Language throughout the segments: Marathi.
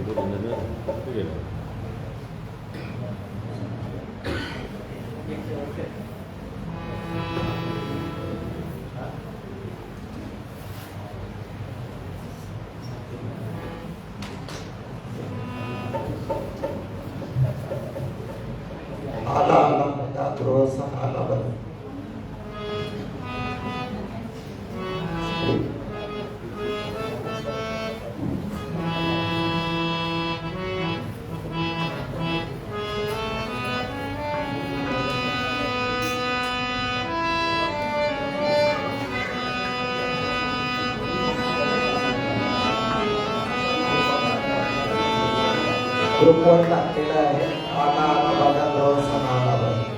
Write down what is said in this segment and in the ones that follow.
도 되면은 크게 나. Ala-alam kita terus ala balik. Grup 1 tak kira ala-alam pada terus ala balik.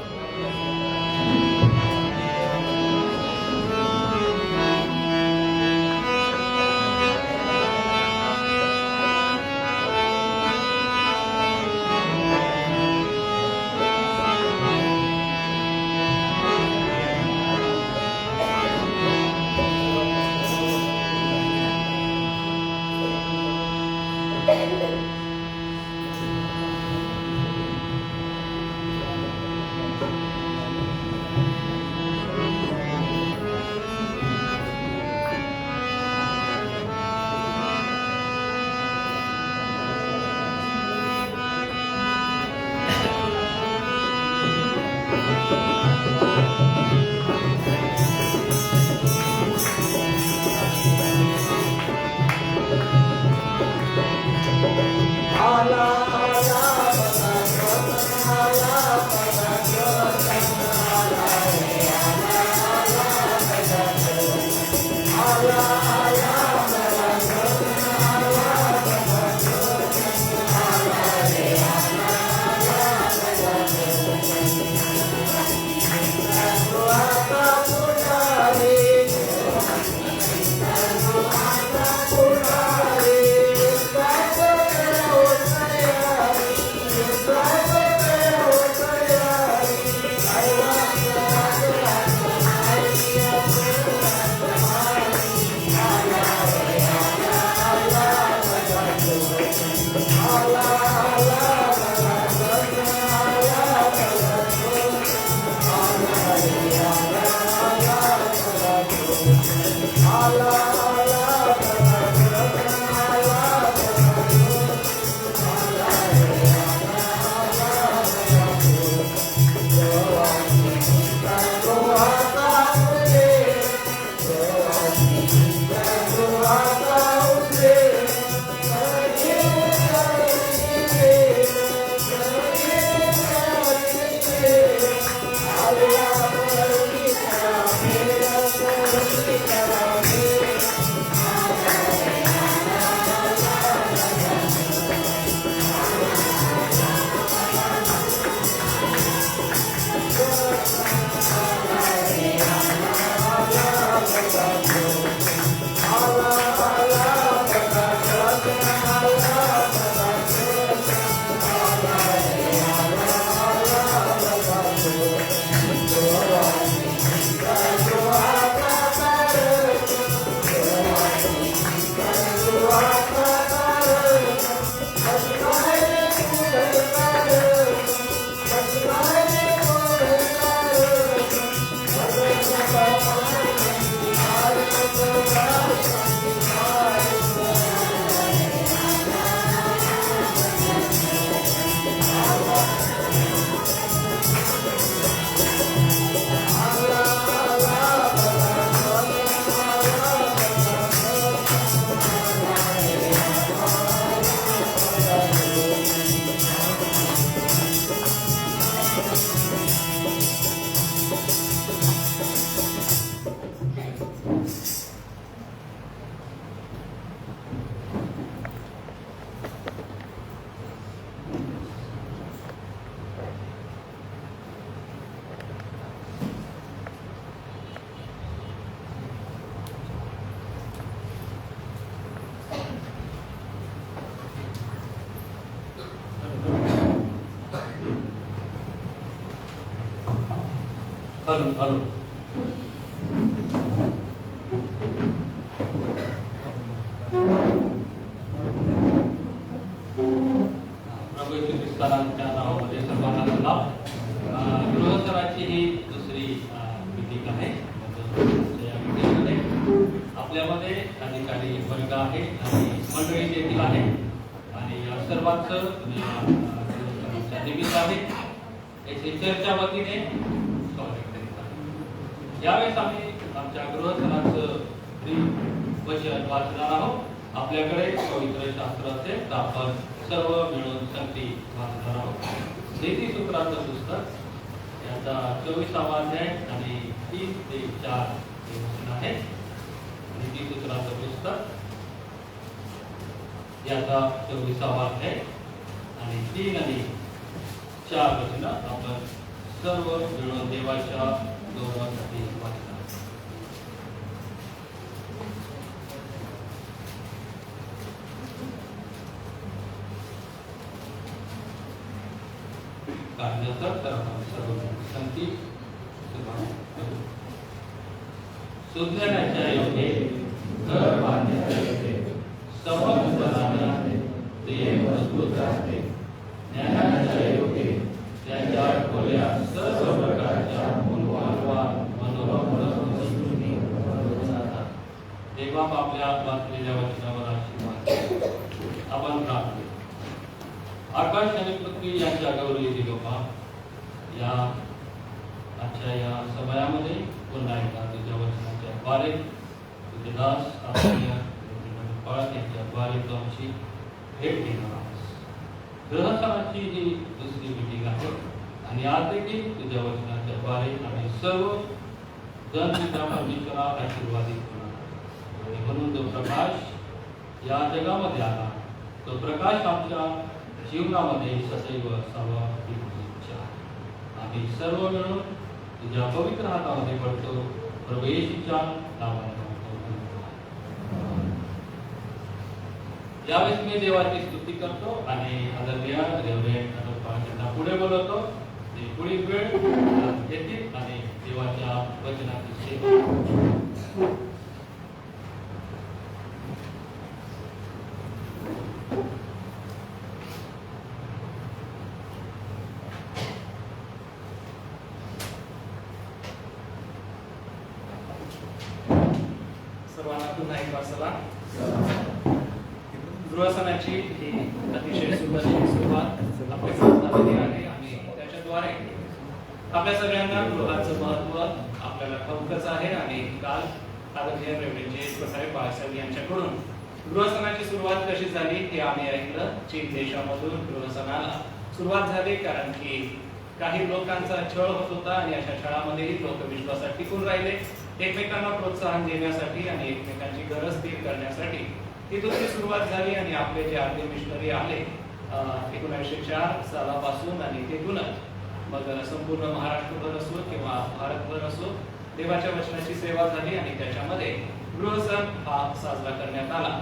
Alun. ठीक आहे. या मीटिंगमध्ये आपल्यामध्ये अधिकारी वर्ग आहे आणि मंडळी देखील आहे आणि या सर्वांचं निमित्त आहे याच्या वतीने स्वागत करीत आहे. यावेळेस आम्ही आमच्या गृहस्थानाचं वचन वाचणार आहोत. आपल्याकडे पवित्र शास्त्र असेल तर आपण सर्व मिळून संगती वाचणार आहोत. नीतिसूत्राचं पुस्तक याचा 24वा अध्याय आणि 3 ते 4 हे वचन आहे. नीतिसूत्राचं पुस्तक याचा 24वा अध्याय आणि 3 आणि 4 वचन आपण सर्व मिळून देवाच्या गौरवासाठी वाचणार. सुज्ञानाच्या योगे घर बांधण्याच्या योगे समर्थनाने ते मजबूत राहते. ज्ञानाच्या योगे त्याच्या खोल्या सर्व प्रकारच्या मूलवान मनोरम वस्तूंनी भरून जातात. देवा आपल्या वाचलेल्या वचनावर आशीर्वाद. आपण प्रार्थना. आकाश आणि पृथ्वी यांच्या गौरवी दिलोपा या आजच्या या समयामध्ये पुन्हा एकदा तुझ्या वचनाच्या द्वारे तुझे दास आपल्या यांच्या द्वारे तू आमची भेट घेणार आहोस. ग्रहस्थानाची ही दुसरी मीटिंग आहे आणि आज देखील तुझ्या वचनाच्या द्वारे आम्ही सर्व जन पिता परमेश्वरा आशीर्वादित होणार आणि म्हणून जो प्रकाश या जगामध्ये आला तो प्रकाश आमच्या जीवनामध्ये सदैव असावा ही इच्छा. आम्ही सर्व मिळून तुझ्या पवित्र हातामध्ये पडतो. प्रभू येशूच्या नावाने यावेळेस मी देवाची स्तुती करतो आणि आदरणीय रेव्हरंड त्यांना पुढे बोलवतो. ते पुढील वेळ घेतील आणि देवाच्या वचनाची सेवा. सर्वांना पुन्हा एक वाचला. गृहस्थानाची ही अतिशय सुरुवात आपल्या संस्थामध्ये आहे आणि त्याच्याद्वारे आपल्या सगळ्यांना गृहाचं महत्व आपल्याला ठाऊकच आहे आणि काल आदरणीय रेव्हरंड प्रकारे बाळासाहेब यांच्याकडून गृहस्थानाची सुरुवात कशी झाली हे आम्ही ऐकलं. चीन देशामधून गृहस्थानाला सुरुवात झाली कारण की काही लोकांचा छळ होत होता आणि अशा छळामध्येही लोक विश्वासात टिकून राहिले. एकमेकांना प्रोत्साहन देण्यासाठी आणि एकमेकांची गरज स्थिर करण्यासाठी तिथून ती सुरुवात झाली आणि आपले जे आद्य मिशनरी आले 1904 सालापासून आणि तिथूनच मग संपूर्ण महाराष्ट्रभर असो किंवा भारतभर असो देवाच्या वचनाची सेवा झाली आणि त्याच्यामध्ये गृहसण हा साजरा करण्यात आला.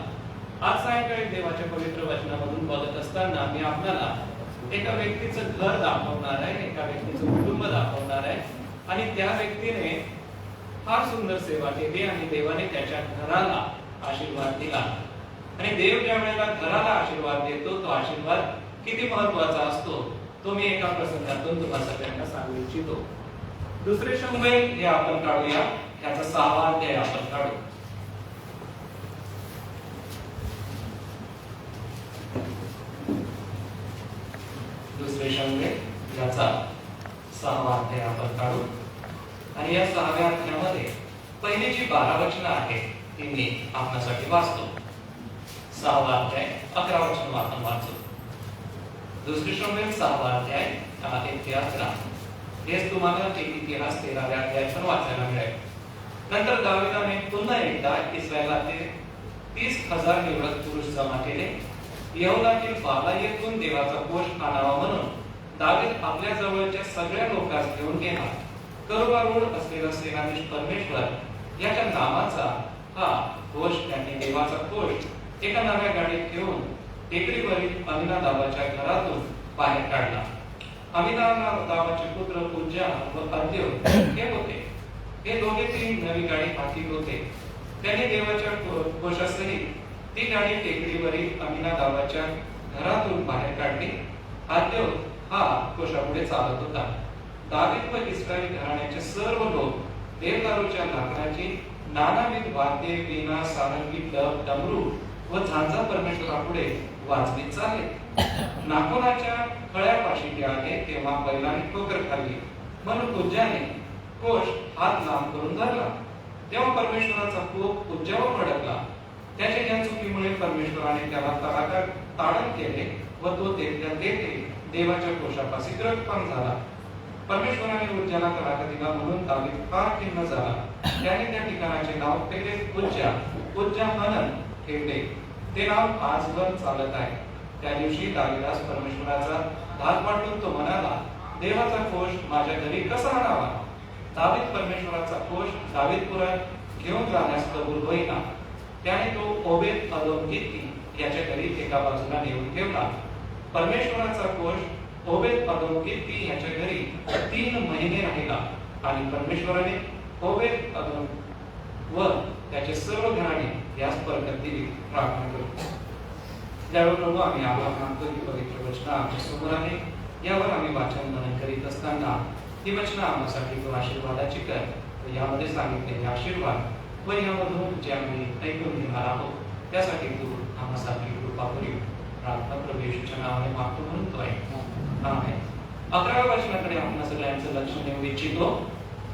आज सायंकाळी देवाच्या पवित्र वचनामधून बघत असताना मी आपल्याला एका व्यक्तीचं घर दाखवणार आहे, एका व्यक्तीचं कुटुंब दाखवणार आहे आणि त्या व्यक्तीने फार सुंदर सेवा केली आणि देवाने त्याच्या घराला आशीर्वाद दिला. आणि देव ज्या वेळेला घराला आशीर्वाद देतो तो आशीर्वाद किती महत्त्वाचा असतो तो मी एका प्रसंगातून तुम्हाला सगळ्यांना सांगू इच्छितो. दुसरे शमूएल हे आपण काढूया. ह्याचा 6वा अध्याय आपण काढू. दुसरे शमूएल याचा 6वा अध्याय आपण काढू आणि या 6व्या अध्यायामध्ये पहिली जी 12 वचनं आहेत ती मी आपल्यासाठी वाचतो. 6वा अध्याय 11 वचन आपण वाचू. दुसरे शमूएल 6वा अध्याय 1 ते 11. हेच तुम्हाला इतिहास 13व्या अध्यायात पण वाचायला मिळेल. नंतर दाविदाने पुन्हा एकदा इस्रायलातील 30,000 निवडक पुरुष जमा केले. यहोवातील बाला येथून देवाचा कोष आणावा म्हणून दावीद आपल्या जवळच्या सगळ्या लोकांस घेऊन गेला. करुबारूढ असलेला सेनाधीश परमेश्वर याच्या नामाचा हा कोष त्यांनी देवाचा कोष एका नव्या गाडीत घेऊन टेकडीवरील अमिनादाबाच्या घरातून बाहेर काढला. अमिनादाबाचे पुत्र पूज्या व अद्य हे होते. हे दोघे ती नवी गाडी हातीत होते. त्यांनी देवाच्या कोशासहित ती गाडी टेकडीवरील अमिनादाबाच्या घरातून बाहेर काढली. अद्य हा कोशापुढे चालत होता. दावीद व इस्रायल घराण्याचे सर्व लोक देवदारूच्या लाकडाची नानाविध वाद्ये, वीणा, सारंगी, डब, डमरू व झांजा परमेश्वरापुढे वाजवीत चाले. नाकोनाच्या खळ्यापाशी ते आले तेव्हा बैलाने ठोकर खाल्ली, म्हणून पूज्याने कोश हात लांब करून धरला. तेव्हा परमेश्वराचा कोप पूज्यावर भडकला. त्याच्या या चुकीमुळे परमेश्वराने त्याला ताडण केले व तो तेथल्या तेथे देवाच्या कोशापाशी ग्रहपान झाला. परमेश्वराने उज्जाला तडाखा दिला म्हणून दावीद फार खिन्न झाला. त्याने त्या ठिकाणाचे नाव पहिले पूज्या हनन ठेवले. ते नाव आजवर चालत आहे. त्या दिवशी दावीदास परमेश्वराचा धाक वाटून तो म्हणाला, देवाचा कोश माझ्या घरी कसा आणावा? दावीद परमेश्वराचा कोश दावीदपुरात घेऊन जाण्यास कबूल होईना. त्याने तो ओबेद अदोम गित्ती याच्या घरी एका बाजूला नेऊन ठेवला. परमेश्वराचा कोश ओबेद अदोम गित्ती याच्या घरी 3 महिने राहिला आणि परमेश्वराने ओबेद अदोम व त्याचे सर्व घराणे यास बरकत दिली. प्रार्थना करू. त्यावेळी प्रभू आम्ही आभार मानतो की पवित्र वचन आमच्या समोर आहे. यावर आम्ही वाचन मनन करीत असताना ही वचन आम्हासाठी तू आशीर्वादाची कर. यामध्ये सांगितलेले आशीर्वाद व यामधून जे आम्ही ऐकून घेणार आहोत त्यासाठी तू आम्हासाठी कृपा करू. प्रार्थना प्रभू येशूच्या नावाने मागतो म्हणून तो आहे. आमेन. 11व्या वचनाकडे आपण सगळ्यांचं लक्ष देऊ इच्छितो.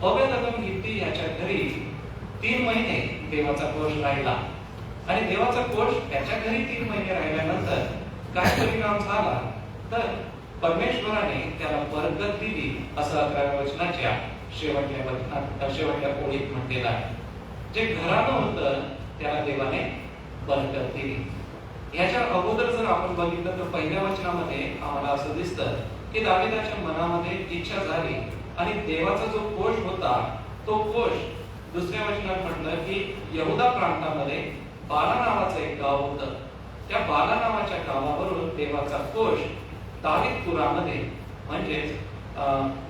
ओबेद अदोम गित्ती याच्या घरी 3 महिने देवाचा कोश राहिला आणि देवाचा कोश त्याच्या घरी 3 महिने राहिल्यानंतर काय परिणाम झाला तर परमेश्वराने त्याला बरकत दिली असं 11व्या वचनाच्या शेवटच्या ओळीत म्हटलेलं आहे. जे घरानं होतं त्याला देवाने बरकत दिली. याच्या अगोदर जर आपण बघितलं तर पहिल्या वचनामध्ये आम्हाला असं दिसतं की दावीदाच्या मनामध्ये इच्छा झाली आणि देवाचा जो कोश होता तो कोश दुसऱ्या वचनात म्हटलं की यहुदा प्रांतामध्ये बाला नावाचं एक गाव होतं. त्या बाला नावाच्या गावावरून देवाचा कोश दावीदपुरामध्ये म्हणजेच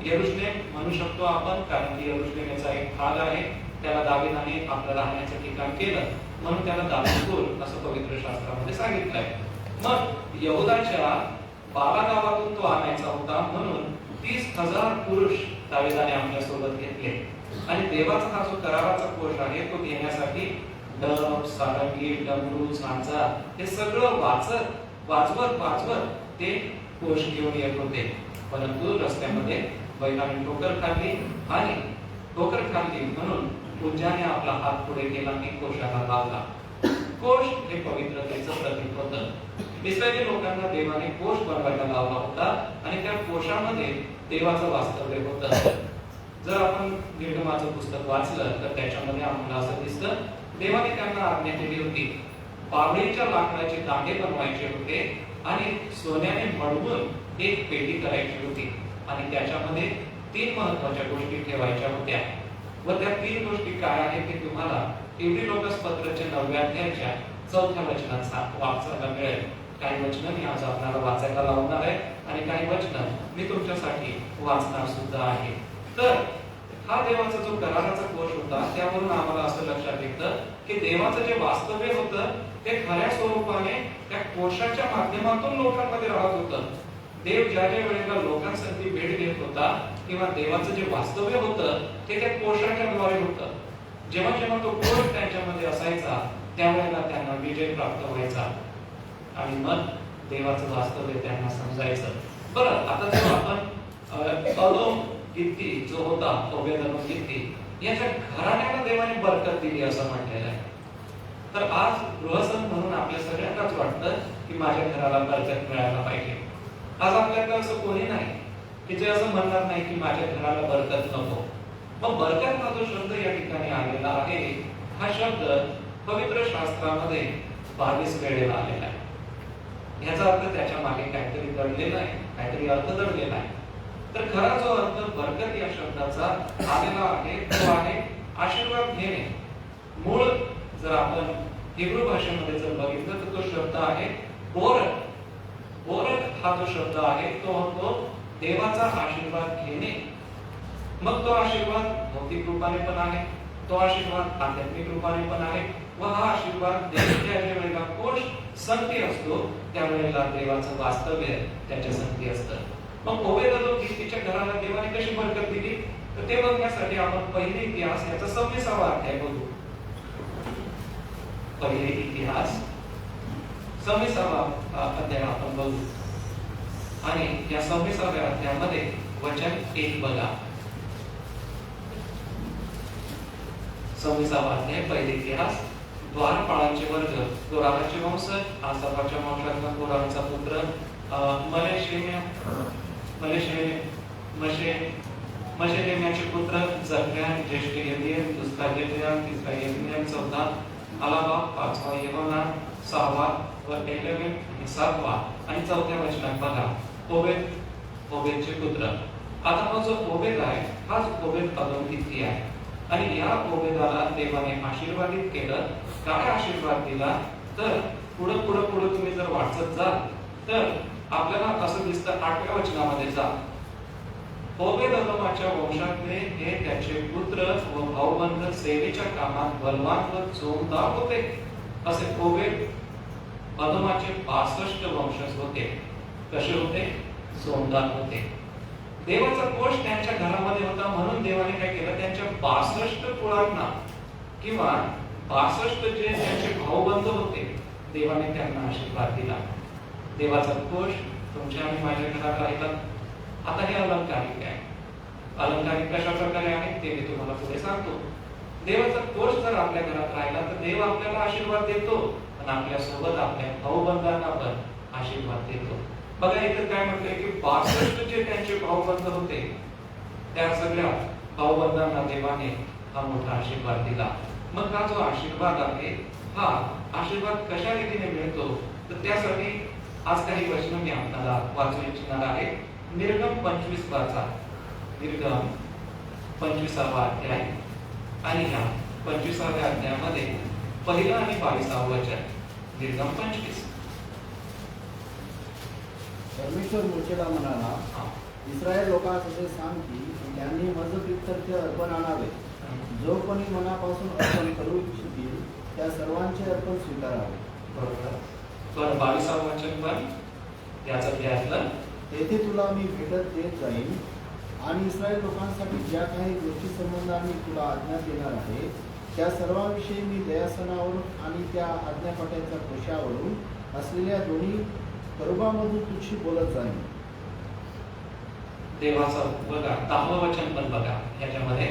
यरुशलेम म्हणू शकतो आपण, कारण की यरुशलेमचा एक भाग आहे. त्याला दावीदाने आपलं राहण्याचं ठिकाण केलं म्हणून त्याला दावीदपूर असं पवित्र शास्त्रामध्ये सांगितलंय. मग यहुदाच्या बाला गावातून तो आणायचा होता म्हणून 30,000 पुरुष दावीदाने आपल्या सोबत घेतले आणि देवाचा हा जो कराराचा कोश आहे तो घेण्यासाठी डब, सारंगी, डमरू, झांजा हे सगळं वाजवत ते कोश घेऊन येत होते. परंतु रस्त्यामध्ये बैलाने ठोकर खाल्ली आणि ठोकर खाल्ली म्हणून पूज्याने आपला हात पुढे केला आणि कोशाला लावला. कोश हे पवित्रतेचं प्रतीक होतं. इस्रायली लोकांना देवाने कोश बनवायला लावला होता आणि त्या कोशामध्ये देवाचं वास्तव्य होतं. जर आपण निर्गमाचं पुस्तक वाचलं तर त्याच्यामध्ये आम्हाला असं दिसतं देवाने त्यांना आज्ञा केली होती बाभळीच्या लाकडाचे दांडे बनवायचे होते आणि सोन्याने मडवून एक पेटी करायची होती आणि त्याच्यामध्ये 3 महत्त्वाच्या गोष्टी ठेवायच्या होत्या व त्या 3 गोष्टी काय आहेत ते तुम्हाला इब्री लोकसपत्राच्या 9व्या अध्यायाच्या 4थ्या वचनात वाचायला मिळेल. काही वचनं मी आज आपल्याला वाचायला लावणार आहे आणि काही वचनं मी तुमच्यासाठी वाचणार सुद्धा आहे. तर हा देवाचा जो कराराचा कोश होता त्यावरून आम्हाला असं लक्षात येतं की देवाचं जे वास्तव्य होतं ते खऱ्या स्वरूपाने त्या कोशाच्या माध्यमातून लोकांमध्ये राहत होतं. देव ज्या ज्या वेळेला लोकांसाठी भेट घेत होता किंवा देवाचं जे वास्तव्य होतं ते त्या कोशाच्या द्वारे होतं. जेव्हा जेव्हा तो कोश त्यांच्यामध्ये असायचा त्यावेळेला त्यांना विजय प्राप्त व्हायचा आणि मग देवाचं वास्तव्य त्यांना समजायचं. बरं, आता जर आपण अदोम गित्ती जो होता ओबेद अदोम गित्ती याच्या घराण्याला देवाने बरकत दिली असं म्हटलेलं आहे. तर आज गृहसन म्हणून आपल्या सगळ्यांनाच वाटतं की माझ्या घराला बरकत मिळायला पाहिजे. आज आपल्याकडे असं कोणी नाही की जे असं म्हणणार नाही की माझ्या घराला बरकत नको. मग बरकत हा जो शब्द या ठिकाणी आलेला आहे हा शब्द पवित्र शास्त्रामध्ये 22 वेळेला आलेला आहे. याचा अर्थ त्याच्या मागे काहीतरी दडलेला आहे, काहीतरी अर्थ दडलेला आहे. तर खरा जो अर्थ बरकत या शब्दाचा आलेला आहे तो आहे आशीर्वाद घेणे. मूळ जर आपण हिब्रू भाषेमध्ये जर बघितलं तर तो शब्द आहे बोरक. बोरक हा जो शब्द आहे तो होतो देवाचा आशीर्वाद घेणे. मग तो आशीर्वाद भौतिक रूपाने पण आहे, तो आशीर्वाद आध्यात्मिक रूपाने पण आहे व हा आशीर्वाद देवाच्या वेळेला कोश संगती असतो त्यावेळेला देवाचं वास्तव्य त्याच्या संगती असतं. मग ओबेद अदोम गित्तीच्या घराला देवाने कशी बरकत दिली तर ते बघण्यासाठी आपण पहिले इतिहास याचा 26वा अध्याय बघू. पहिले इतिहास 26वा अध्याय आपण बघू आणि या 26व्या अध्यायामध्ये वचन 1 बघा. 26वा अध्याय पहिले इतिहास. द्वारपाळांचे वर्ग, दोराचे वंशज, आसाफाच्या वंशातला दोराचा पुत्र मशेलेम्याचे पुत्र जकर्या, ज्येष्ठ यदिएल, दुसरा यदिएल, तिसरा यदिएल, चौथा अलाबा, पाचवा यहोना, सहावा व एलेमेल आणि सातवा आणि चौथ्या वचनात बघा ओबेदचे पुत्र. आता हा जो ओबेद आहे हाच ओबेद अदोम इतकी आहे आणि या ओबेदाला देवाने आशीर्वादित केलं. काय आशीर्वाद दिला तर पुढे तुम्ही जर वाचत जाल तर आपल्याला असं दिसतं 8व्या वचनामध्ये जा. ओबेद अदोमाच्या वंशातले हे त्याचे पुत्र व भाऊबंध सेवेच्या कामात बलवान व जोमदार होते. असे ओबेद अदोमाचे 62 वंशज होते. कसे होते? जोमदार होते. देवाचा कोष त्यांच्या घरामध्ये होता म्हणून देवाने काय केलं, त्यांच्या 62 कुळांना किंवा 62 जे त्यांचे भाऊबंध होते देवाने त्यांना आशीर्वाद दिला. देवाचा कोष तुमच्या आणि माझ्या घरात राहिला. आता हे अलंकारिक आहे. अलंकारिक कशा प्रकारे आहे ते मी तुम्हाला पुढे सांगतो. देवाचा कोष जर आपल्या घरात राहिला तर देव आपल्याला आशीर्वाद देतो आणि आपल्या सोबत आपल्या भाऊबंधांना पण आशीर्वाद देतो. बघा इथे काय म्हटलंय की 62 जे त्यांचे भाऊबंध होते त्या सगळ्या भाऊबंधांना देवाने हा मोठा आशीर्वाद दिला. मग हा जो आशीर्वाद आहे हा आशीर्वाद कशा रीतीने मिळतो तर त्यासाठी आज काही वचन मी आपल्याला वाचू इच्छिणार आहे. निर्गम 25 वाचा. निर्गम 25वा अध्याय आणि ह्या 25व्या अध्यायामध्ये पहिलं आणि 22वं वचन. निर्गम 25. परमेश्वर मोशेला म्हणाला, इस्रायल लोकांस असे सांग की त्यांनी मजप्रित्यर्थ अर्पण आणावे. जो कोणी मनापासून अर्पण करू इच्छितील त्या सर्वांचे अर्पण स्वीकारावे. बरोबर. पण 22वं वचन पण याचा अध्यायातलं. तेथे तुला मी भेटत देत जाईन आणि इस्रायल लोकांसाठी ज्या काही गोष्टी संबंधाने तुला आज्ञा देणार आहे त्या सर्वांविषयी मी दयासनावरून आणि त्या आज्ञापाठाच्या कोशावरून असलेल्या दोन्ही करुबामधून तुझी बोलत जाईन. देवाचं बघा 10वं वचन पण बघा. याच्यामध्ये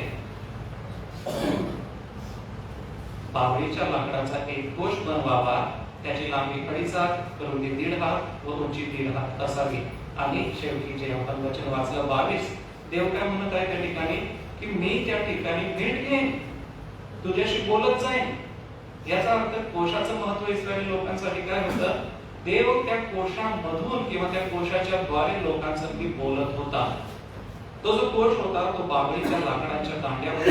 बाभळीच्या लाकडाचा एक कोश बनवावा. त्याची लांबी 2.5 हात, रुंदी 1.5 हात व उंची 1.5 हात असावी. आणि शेवटी जे आपण वचन वाचलं 22, देव काय म्हणत आहे त्या ठिकाणी की मी त्या ठिकाणी भेट घेईन, तुझ्याशी बोलत जाईन. याचा अर्थ कोशाचं महत्व इस्रायली लोकांसाठी काय होतं, देव त्या कोशामधून किंवा त्या कोशाच्या द्वारे लोकांसाठी बोलत होता. तो जो कोश होता तो बाभळीच्या लाकडाच्या दांड्यावर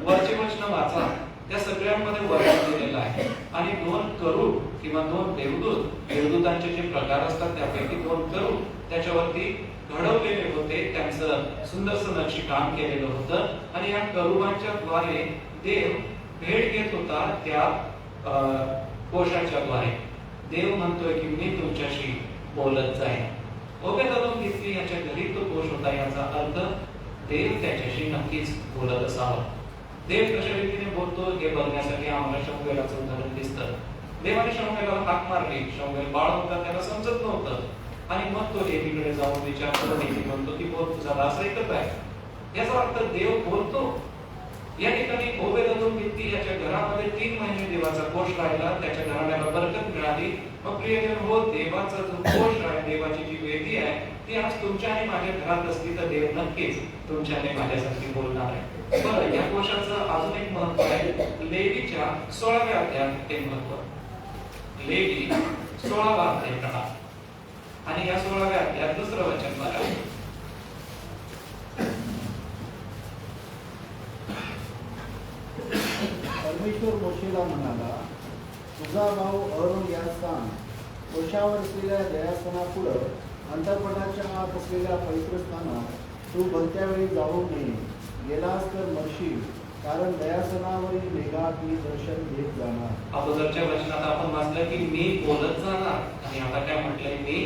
वरचे वचन वाचा त्या सगळ्यांमध्ये वर्णन केलेलं आहे. आणि 2 करूब किंवा 2 देवदूत, देवदूतांचे जे प्रकार असतात त्यापैकी 2 करूब त्याच्यावरती घडवलेले होते. त्यांचं सुंदरसं नक्षीकाम केलेलं होतं आणि या करूबांच्या द्वारे देव भेट घेत होता त्या कोशाच्या द्वारे. देव म्हणतोय की मी तुमच्याशी बोलत जाईन. ओबेद-एदोम इतकी याच्या घरी तो कोश होता. याचा अर्थ देव त्याच्याशी नक्कीच बोलत असावा. देव कशा रीतीने बोलतो हे बघण्यासाठी आम्हाला शमूएलाचं उदाहरण दिसतं. देवाने शमूएलाला हाक मारली. शमूएल बाळ होता, त्याला समजत नव्हतं आणि मग तो एकीकडे जाऊन विचारतो आणि म्हणतो की बोल तुझा दास ऐकत आहे. याचा अर्थ देव बोलतो. या ठिकाणी ओबेद-एदोम इतकी याच्या घरामध्ये 3 महिने देवाचा कोश राहिला. त्याच्या घराण्याला बरकत मिळाली. मग प्रियजन हो, देवाचा जो कोश आहे, देवाची जी वेदी आहे ती आज तुमच्या आणि माझ्या घरात असली तर देव नक्कीच तुमच्या आणि माझ्यासाठी बोलणार आहे. बरं, या कोशाचं अजून एक महत्व आहे. लेवीच्या 16व्या अध्यायात एक महत्व. लेवी 16वा अध्याय पहा आणि या 16व्या अध्यायात 2रं वचन बघा. परमेश्वर मोशेला म्हणाला, तुझा भाऊ अहरोन यास सांग, कोशावर असलेल्या दयासनापुढं अंतरपटाच्या आत असलेल्या पवित्र स्थानात तू भलत्या वेळी जाऊ नये. गेलास तर मरशील, कारण दयासनावरील मेघात मी दर्शन घेत जाणार. अगोदरच्या वचनात आपण वाचलं की मी बोलत जाणार आणि आता काय म्हटलंय, मी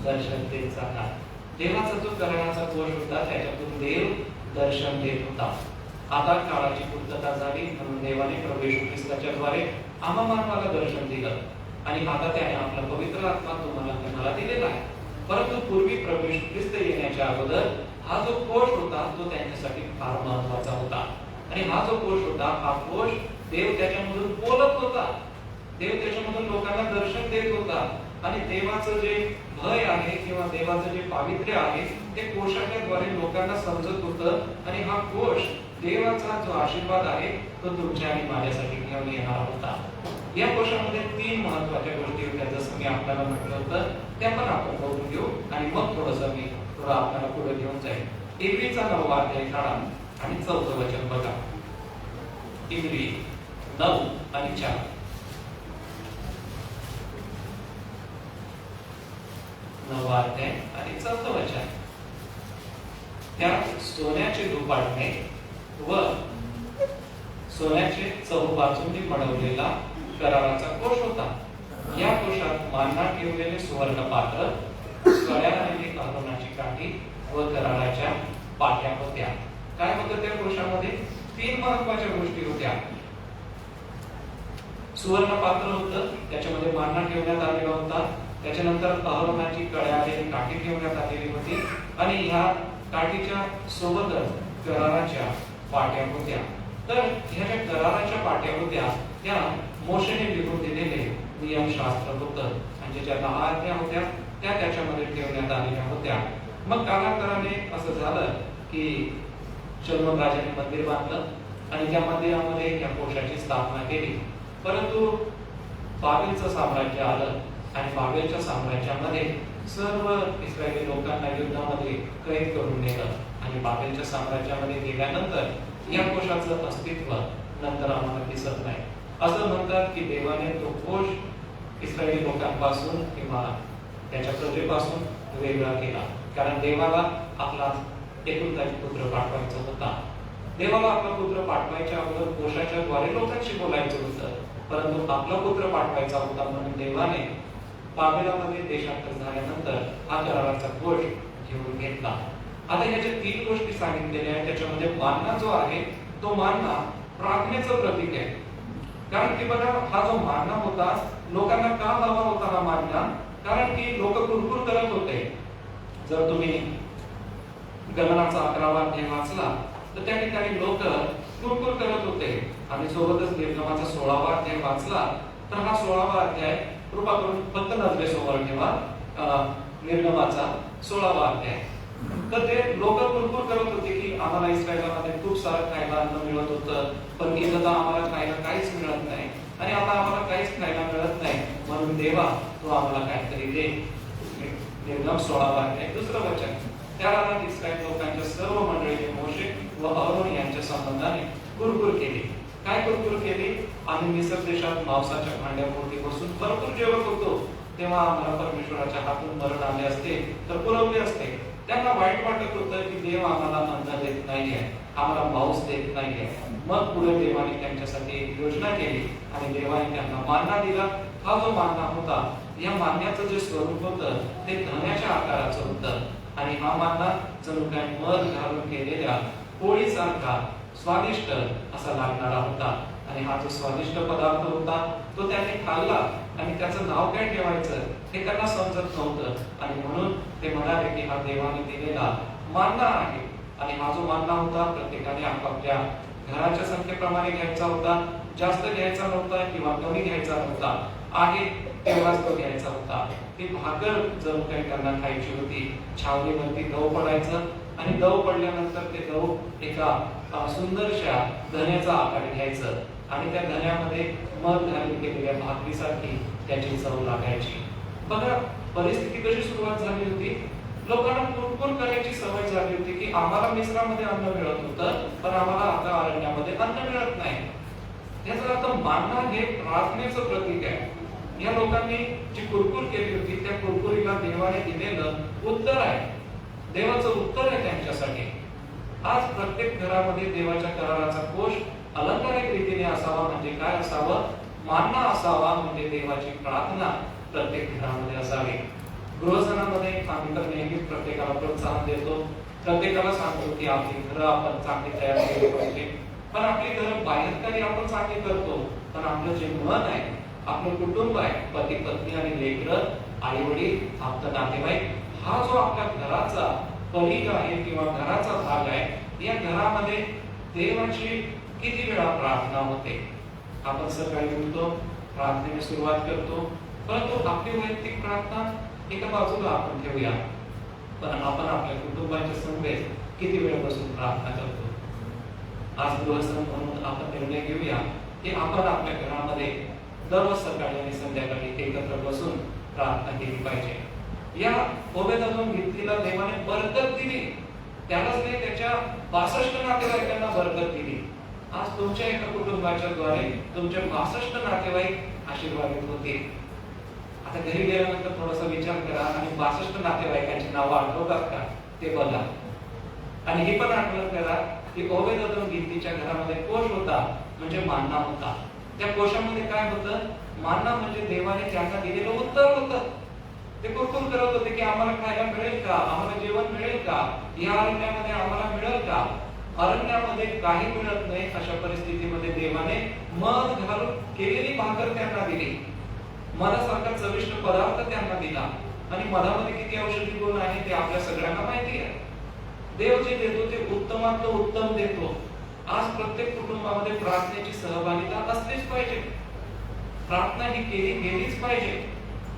दर्शन देत जाणार. देवाचा जो करण्याचा कोश होता त्याच्यातून देव दर्शन देत होता. आता काळाची पूर्तता झाली म्हणून देवाने प्रभू येशू ख्रिस्ताच्या द्वारे आम्हा मानवाला दर्शन दिलं आणि आता त्याने आपला पवित्र आत्मा तुम्हाला दिलेला आहे. परंतु पूर्वी प्रभू येशू ख्रिस्त येण्याच्या अगोदर हा जो कोश होता तो त्यांच्यासाठी फार महत्वाचा होता. आणि हा जो कोश होता, हा कोश देव त्याच्यामधून बोलत होता, देव त्याच्यामधून लोकांना दर्शन देत होता. आणि देवाचं जे भय आहे किंवा देवाचं जे पावित्र्य आहे ते कोशाच्या द्वारे लोकांना समजत होतं. आणि हा कोश देवाचा जो आशीर्वाद आहे तो तुमच्या आणि माझ्यासाठी घेऊन येणार होता. या कोशामध्ये 3 महत्वाच्या गोष्टी होत्या, जसं मी आपल्याला म्हटलं होतं. त्या पण आपण बघून घेऊ आणि मग मी थोडं आपल्याला पुढे घेऊन जाईल. इब्रीचा 9वा अध्याय काढा आणि 4थं वचन बघा. इब्री 9 आणि 4. 9वा अध्याय आणि 4थं वचन. त्या सोन्याचे धुपाटणे व सोन्याचे चहूबाजूंनी बनवलेला कराराचा कोश होता. या कोशात मानना ठेवलेले सुवर्ण पात्र, कड्या आणि अहरोनाची काठी व कराराच्या पाट्या होत्या. काय होतं त्या कोशामध्ये? 3 महत्वाच्या गोष्टी होत्या. सुवर्ण पात्र होतं, त्याच्यामध्ये मानना ठेवण्यात आलेला होता. त्याच्यानंतर अहरोनाची कड्या आणि काठी ठेवण्यात आलेली होती आणि ह्या काठीच्या सोबतच कराराच्या पाट्या होत्या. तर ह्या ज्या कराराच्या पाट्या होत्या त्या मोशेने लिहून दिलेले नियमशास्त्र होतं. म्हणजे ज्या 10 आज्ञा होत्या त्या त्याच्यामध्ये ठेवण्यात आलेल्या होत्या. मग कालांतराने असं झालं की शलोमोन राजाने मंदिर बांधलं आणि त्या मंदिरामध्ये या कोशाची स्थापना केली. परंतु बाबेलचं साम्राज्य आलं आणि बाबेलच्या साम्राज्यामध्ये सर्व इस्रायली लोकांना युद्धामध्ये कैद करून नेलं आणि बाबेलच्या साम्राज्यामध्ये गेल्यानंतर या कोशाचं अस्तित्व नंतर आम्हाला दिसत नाही. असं म्हणतात की देवाने तो कोश इस्रायली लोकांपासून किंवा त्याच्या प्रजेपासून वेगळा केला, कारण देवाला आपला एकुलता एक पुत्र पाठवायचा होता. देवाला आपला पुत्र पाठवायच्या अगोदर कोशाच्या द्वारे लोकांशी बोलायचं होतं, परंतु आपला पुत्र पाठवायचा होता म्हणून देवाने बाबेलामध्ये देशांतर झाल्यानंतर हा कराराचा कोश घेऊन घेतला. आता याच्या 3 गोष्टी सांगितलेल्या आहेत. त्याच्यामध्ये मानना जो आहे तो मानना प्रार्थनेचं प्रतीक आहे. कारण की बघा, हा जो मानना होता लोकांना का हवा होता हा मानना? कारण की लोक कुरकुर करत होते. जर तुम्ही गणनाचा 11वा अध्याय वाचला तर त्या ठिकाणी लोक कुरकुर करत होते. आणि सोबतच निर्गमाचा 16वा अध्याय वाचला तर हा 16वा अध्याय कृपा करून फक्त नजरेसमोर ठेवा. निर्गमाचा 16वा अध्याय. तर ते लोक कुरकुर करत होते की आम्हाला इस्रायलामध्ये खूप सारं खायला अन्न मिळत होतं, पण इथं तर आम्हाला खायला काहीच मिळत नाही आणि आता आम्हाला काहीच खायला मिळत नाही, म्हणून देवा तू आम्हाला काहीतरी दे. निर्गम 16वा अध्याय 2रं वचन. त्या रानात इस्रायल लोकांच्या सर्व मंडळीने मोशे व अहरोन यांच्या संबंधाने कुरकुर केली. काय कुरकुर केली? आम्ही मिस्र देशात मांसाच्या भांड्याभोवती बसून भरपूर जेवत होतो, तेव्हा आम्हाला परमेश्वराच्या हातून मरण आले असते तर पुरवले असते. त्यांना वाईट वाटत होतं की देव आम्हाला अन्न देत नाहीये, आम्हाला मांस देत नाहीये. मग पुढे देवाने त्यांच्यासाठी एक योजना केली आणि देवाने त्यांना मानना दिला. हा जो मानना होता, या मान्याचं जे स्वरूप होतं ते धन्याच्या आकाराचं होतं आणि हा मानना जणू काय मध घालून केलेल्या पोळीसारखा स्वादिष्ट असा लागणारा होता. आणि हा जो स्वादिष्ट पदार्थ होता तो त्यांनी खाल्ला आणि त्याचं नाव काय ठेवायचं हे त्यांना समजत नव्हतं आणि म्हणून ते म्हणाले की हा देवाने दिलेला मानना आहे. आणि हा जो मानना होता प्रत्येकाने आपापल्या घराच्या संख्येप्रमाणे घ्यायचा होता. जास्त घ्यायचा नव्हता किंवा कमी घ्यायचा नव्हता, आहे तेवढाच तो घ्यायचा होता. ती भाकर जणू काही त्यांना खायची होती. छावणीवरती दव पडायचं आणि दव पडल्यानंतर ते दव एका सुंदरशा धन्याचा आकार घ्यायचं आणि त्या धन्यामध्ये मध घालून केलेल्या भाकरीसारखी त्याची चव लागायची. बघा परिस्थिती कशी सुरुवात झाली होती. लोकांना कुरकुर करायची सवय झाली होती की आम्हाला मिस्रामध्ये अन्न मिळत होतं पण आम्हाला आता अरण्यामध्ये अन्न मिळत नाही. याचा अर्थ मानना हे प्रार्थनेचं प्रतीक आहे. या लोकांनी जी कुरकुर केली होती त्या कुरकुरीला देवाने दिलेलं उत्तर आहे, देवाचं उत्तर आहे त्यांच्यासाठी. आज प्रत्येक घरामध्ये देवाच्या कराराचा कोश अलंकारिक रीतीने असावा. म्हणजे काय असावं? मानना असावा, म्हणजे देवाची प्रार्थना प्रत्येक घरामध्ये असावी. गृहस्थानामध्ये आम्ही तर नेहमीच प्रत्येकाला प्रोत्साहन देतो प्रत्येकाला सांगतो की आपली घरं आपण चांगली तयार केली पाहिजे, पण आपली घरं बाहेरकारी आपण चांगली करतो, पण आपलं जे मन आहे, आपलं कुटुंब आहे, पती पत्नी आणि लेकरं, आई वडील, आपलं नातेवाईक, हा जो आपल्या घराचा परिघ आहे किंवा घराचा भाग आहे, या घरामध्ये देवाची किती वेळा प्रार्थना होते. आपण सकाळी उठतो, प्रार्थनेने सुरुवात करतो, परंतु आपली वैयक्तिक प्रार्थना एका बाजूला आपण ठेवूया, पण आपण आपल्या कुटुंबाच्या समवेत किती वेळ बसून प्रार्थना करतो. आज गृहस्थ म्हणून आपण निर्णय घेऊया की आपण आपल्या घरामध्ये दररोज सकाळी आणि संध्याकाळी एकत्र बसून प्रार्थना केली पाहिजे. या ओबेदोम गित्तीला देवाने बरकत दिली, त्यालाच नाही त्याच्या 62 नातेवाईकांना बरकत दिली. आज तुमच्या एका कुटुंबाच्या द्वारे तुमचे 62 नातेवाईक आशीर्वादित होतील. आता घरी गेल्यानंतर थोडासा विचार करा आणि 62 नातेवाईकांची नावं आठवतात का ते बघा. आणि हे पण आठवण करा की ओबेदोम गित्तीच्या घरामध्ये कोश होता, म्हणजे मान्ना होता. त्या कोशामध्ये काय होतं? मान्ना म्हणजे देवाने त्यांना दिलेलं उत्तर होतं. ते कुरकुर करत होते की आम्हाला खायला मिळेल का, आम्हाला जेवण मिळेल का, या अरण्यामध्ये आम्हाला मिळेल का. अरण्यामध्ये काही मिळत नाही, अशा परिस्थितीमध्ये देवाने मध घालून केलेली भाकर त्यांना दिली, मधासारखा चविष्ट पदार्थ त्यांना दिला. आणि मधामध्ये किती औषधी गुण आहे ते आपल्या सगळ्यांना माहिती आहे. देव जे देतो ते उत्तमातलं उत्तम देतो. आज प्रत्येक कुटुंबामध्ये प्रार्थनेची सहभागिता असलीच पाहिजे. प्रार्थना ही केली गेलीच पाहिजे.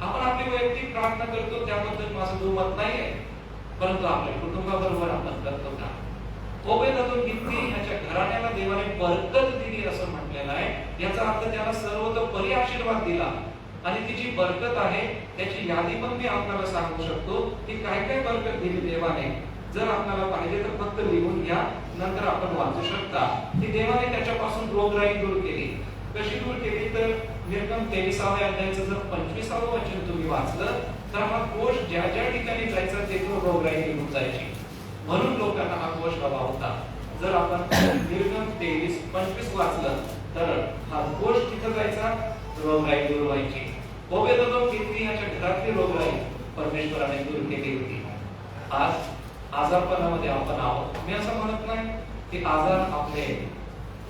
आपण आपली वैयक्तिक प्रार्थना करतो त्याबद्दल माझं दुमत नाहीये, परंतु आपल्या कुटुंबाबरोबर आपण करतो का? ओबेदोम गित्ती याच्या घराण्याला देवाने बरकत दिली असं म्हटलेलं आहे. याचा अर्थ त्याला सर्वतोपरी आशीर्वाद दिला. आणि ती जी बरकत आहे त्याची यादी पण मी आपल्याला सांगू शकतो की काय काय बरकत दिली देवाने. जर आपल्याला पाहिजे तर फक्त लिहून घ्या, नंतर आपण वाचू शकता की देवाने त्याच्यापासून रोगराई दूर केली. कशी दूर केली तर निर्गम 23व्या अध्यायाचं जर 25वं वचन तुम्ही वाचलं तर हा कोश ज्या ज्या ठिकाणी जायचा तेथे रोगराई निघून जायची, म्हणून लोकांना हा कोश हवा होता. जर आपण निर्गम 23:25 वाचलं तर हा कोश तिथं जायचा, रोगराई दूर व्हायची. ओबेदोम गित्ती याच्या घरातली रोगराई परमेश्वराने दूर केली होती. आज आजारपणामध्ये आपण आहोत. मी असं म्हणत नाही की आजार आपले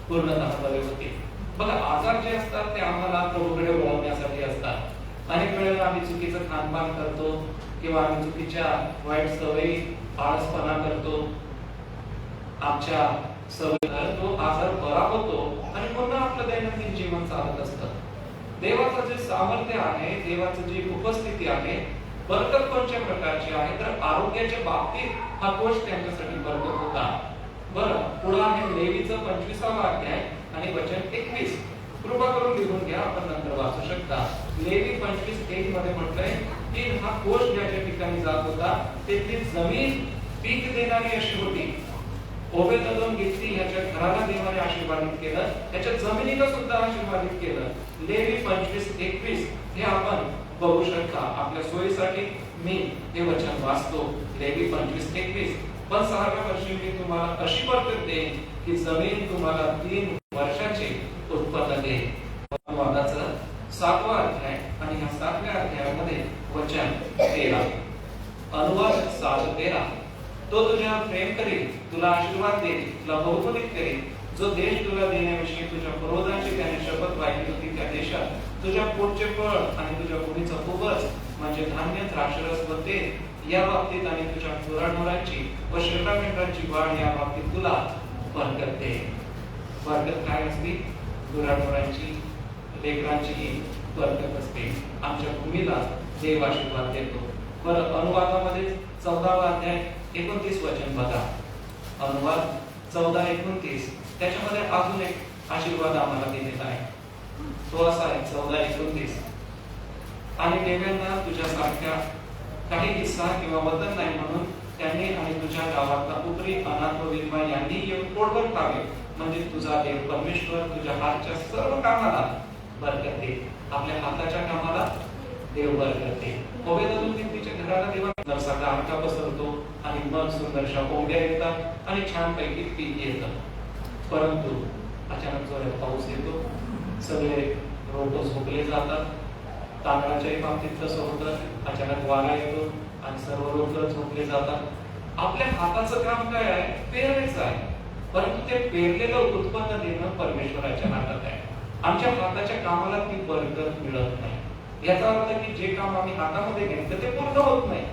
पूर्णतः बरे होतील. बघा, आजार जे असतात ते आम्हाला प्रभूकडे वळवण्यासाठी असतात. अनेक वेळेला आम्ही चुकीचं खानपान करतो किंवा आम्ही चुकीच्या वाईट सवयी, आळसपणा करतो, आमच्या सवयी तो आजार बरा होतो आणि पुन्हा आपलं दैनंदिन जीवन चालत असतं. देवाचं जे सामर्थ्य आहे, देवाची जी उपस्थिती आहे, बरकत कोणत्या प्रकारची आहे तर आरोग्याच्या बाबतीत हा कोश त्यांच्यासाठी बरकत होता. बरं, पुढे आहे लेवीचं 25वा अध्याय आणि वचन 21. कृपा करून लिहून घ्या, आपण नंतर वाचू शकता. लेवी 25:1 मध्ये म्हटलंय की हा कोश ज्या ठिकाणी जात होता तिथली जमीन पीक देणारी अशी होती. ओबेदोम गित्ती याच्या घराला देवाने आशीर्वादित केलं, त्याच्या जमिनीला सुद्धा आशीर्वादित केलं. लेवी 25:21 हे आपण बघू शकता. आपल्या सोयीसाठी मी हे वचन वाचतो. लेवी 25:21. पण 6व्या वर्षी मी तुम्हाला अशी बरकत देईन की जमीन तुम्हाला 3 वर्षाचे उत्पन्न देईल. अनुवादाचं 7वा अध्याय आणि ह्या 7व्या अध्यायामध्ये वचन 13. अनुवाद 7:13. तो तुझ्यावर प्रेम करेल, तुला आशीर्वाद देईल, तुला बहुमोलित करेल. जो देश तुला देण्याविषयी तुझ्या पूर्वजांची त्याने शपथ वाहिली होती त्या देशात तुझ्या पोटचे फळ आणि तुझ्या भूमीचा खूपच म्हणजे धान्य, द्राक्षरस व तेल या बाबतीत आणि तुझ्या गुराढोरांची व शेळ्या-मेंढरांची वाढ या बाबतीत तुला बरकत देईल. बरकत काय असते? गुराढोरांची, लेकरांची बरकत असते. आमच्या भूमीला देव आशीर्वाद देतो. बरं, अनुवादामध्ये 14वा अध्याय 29 वचन बघा. अनुवाद 14:29. त्याच्यामध्ये अजून एक आशीर्वाद आम्हाला दिलेला आहे. तो असा आहे 14:29. आणि लेव्यांना तुझ्यासारख्या काही हिस्सा किंवा वतन नाही म्हणून त्यांनी आणि तुझ्या गावातला उपरी, अनाथ व विधवा यांनी येऊन पोटभर खावे, म्हणजे तुझा देव परमेश्वर तुझ्या हातच्या सर्व कामाला बरकत देईल. आपल्या हाताच्या कामाला देव बरकत देईल. ओबेदोम गित्तीच्या घराला देवाने सगळा आमचा पसरतो आणि मग सुंदरशा कोंबड्या येतात आणि छानपैकी पीक येतं. परंतु अचानक जोरात पाऊस येतो, सगळे रोप झोपले जातात. तांदळाच्याही बाबतीत तसं होतं. अचानक वारा येतो आणि सर्व रोप झोपले जातात. आपल्या हाताचं काम काय आहे? पेरायचं आहे. परंतु ते पेरलेलं उत्पन्न देणं परमेश्वराच्या हातात आहे. आमच्या हाताच्या कामाला ती बरकत मिळत नाही। याचा अर्थ की जे काम आम्ही हातामध्ये घेतलं ते पूर्ण होत नाही।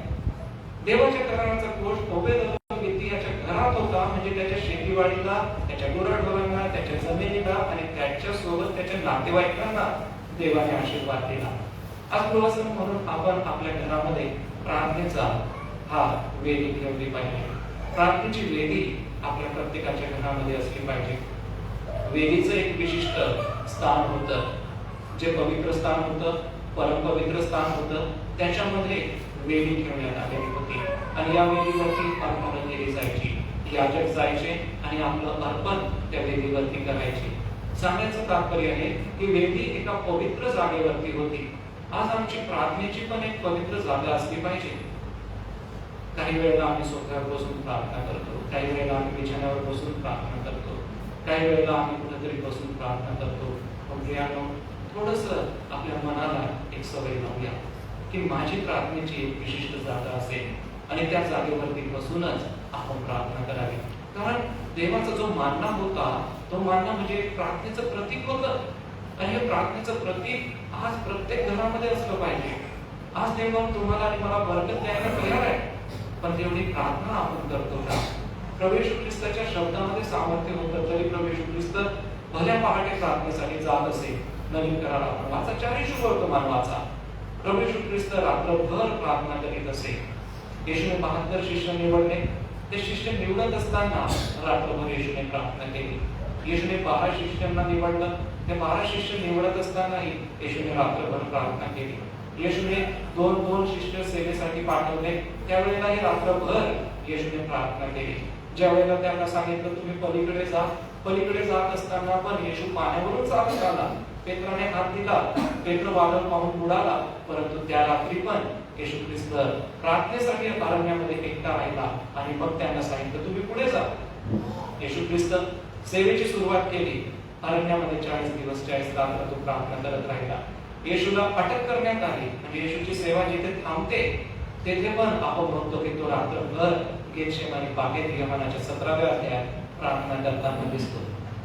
देवाच्या घराचा कोष ओबेदेदोम याच्या घरात होता, म्हणजे त्याच्या शेतीवाडीला, त्याच्या गुराढोरांना, त्याच्या जमिनीला आणि त्याच्या सोबत त्याच्या नातेवाईकांना देवाने आशीर्वाद दिला। आज गृहस्थ म्हणून आपण आपल्या घरामध्ये प्रार्थनेचा हा वेदी ठेवली पाहिजे। प्रार्थनेची वेदी आपल्या प्रत्येकाच्या घरामध्ये असली पाहिजे। वेदीचं एक विशिष्ट स्थान होतं, जे पवित्र स्थान होतं, परमपवित्र स्थान होतं। त्याच्यामध्ये वेदी ठेवण्यात आलेली होती आणि या वेदीवरती अर्पण केली जायची। याजक जायचे आणि आपलं अर्पण त्या वेदीवरती करायचे। सांगायचं तात्पर्य आहे की वेदी एका पवित्र जागेवरती होती। आज आमची प्रार्थनेची पण एक पवित्र जागा असली पाहिजे। काही वेळेला आम्ही सोफ्यावर बसून प्रार्थना करतो, काही वेळेला आम्ही बिछाण्यावर बसून प्रार्थना करतो, काही वेळेला आम्ही कुठेतरी बसून प्रार्थना करतो। पण प्रियानो, थोडंसं आपल्या मनाला एक सवय लावूया की माझी प्रार्थनेची एक विशिष्ट जागा असेल आणि त्या जागेवरती बसूनच आपण प्रार्थना करावी। कारण देवाचा जो मानना होता तो मानना म्हणजे प्रार्थनेचं प्रतीक होतं आणि हे प्रार्थनेचं प्रतीक आज प्रत्येक घरामध्ये असलं पाहिजे। आज देव तुम्हाला आणि मला बरकत द्यायला तयार आहे, पण तेवढी प्रार्थना आपण करतो का? प्रभू येशू ख्रिस्ताच्या शब्दामध्ये सामर्थ्य होतं, तरी प्रभू येशू ख्रिस्त भल्या पहाटे प्रार्थनेसाठी जात असे। नवीन करार आपण वाचा, 4 शुभवर्तमान वाचा। प्रभू येशू ख्रिस्त रात्रभर प्रार्थना करीत असे। येशूने 72 शिष्य निवडले, ते शिष्य निवडत असताना रात्रभर येशूने प्रार्थना केली। येशूने 12 शिष्यांना निवडलं, ते 12 शिष्य निवडत असतानाही येशूने रात्रभर प्रार्थना केली। येशूने 2 शिष्य सेवेसाठी पाठवले, त्यावेळेलाही रात्रभर येशूने प्रार्थना केली। ज्या वेळेला त्यांना सांगितलं तुम्ही पलीकडे जा, पलीकडे जात असताना पण येशू पाण्यावरून चालत आला। पेत्राने हात दिला, पेत्र वादळ पाहून बुडाला, परंतु त्या रात्री पण येशू ख्रिस्त प्रार्थनेसाठी अरण्यामध्ये एकटा राहिला आणि मग त्यांना सांगितलं तुम्ही पुढे जा। येशू ख्रिस्त सेवेची सुरुवात केली। अरण्यामध्ये 40 दिवस 40 रात्र तो प्रार्थना करत राहिला। येशूला अटक करण्यात आली, म्हणजे येशूची सेवा जिथे थांबते तेथे पण आपण बघतो की तो रात्रभर गेतशेमानी बागेत योहानाच्या 17व्या अध्यायात प्रार्थना करताना दिसतो।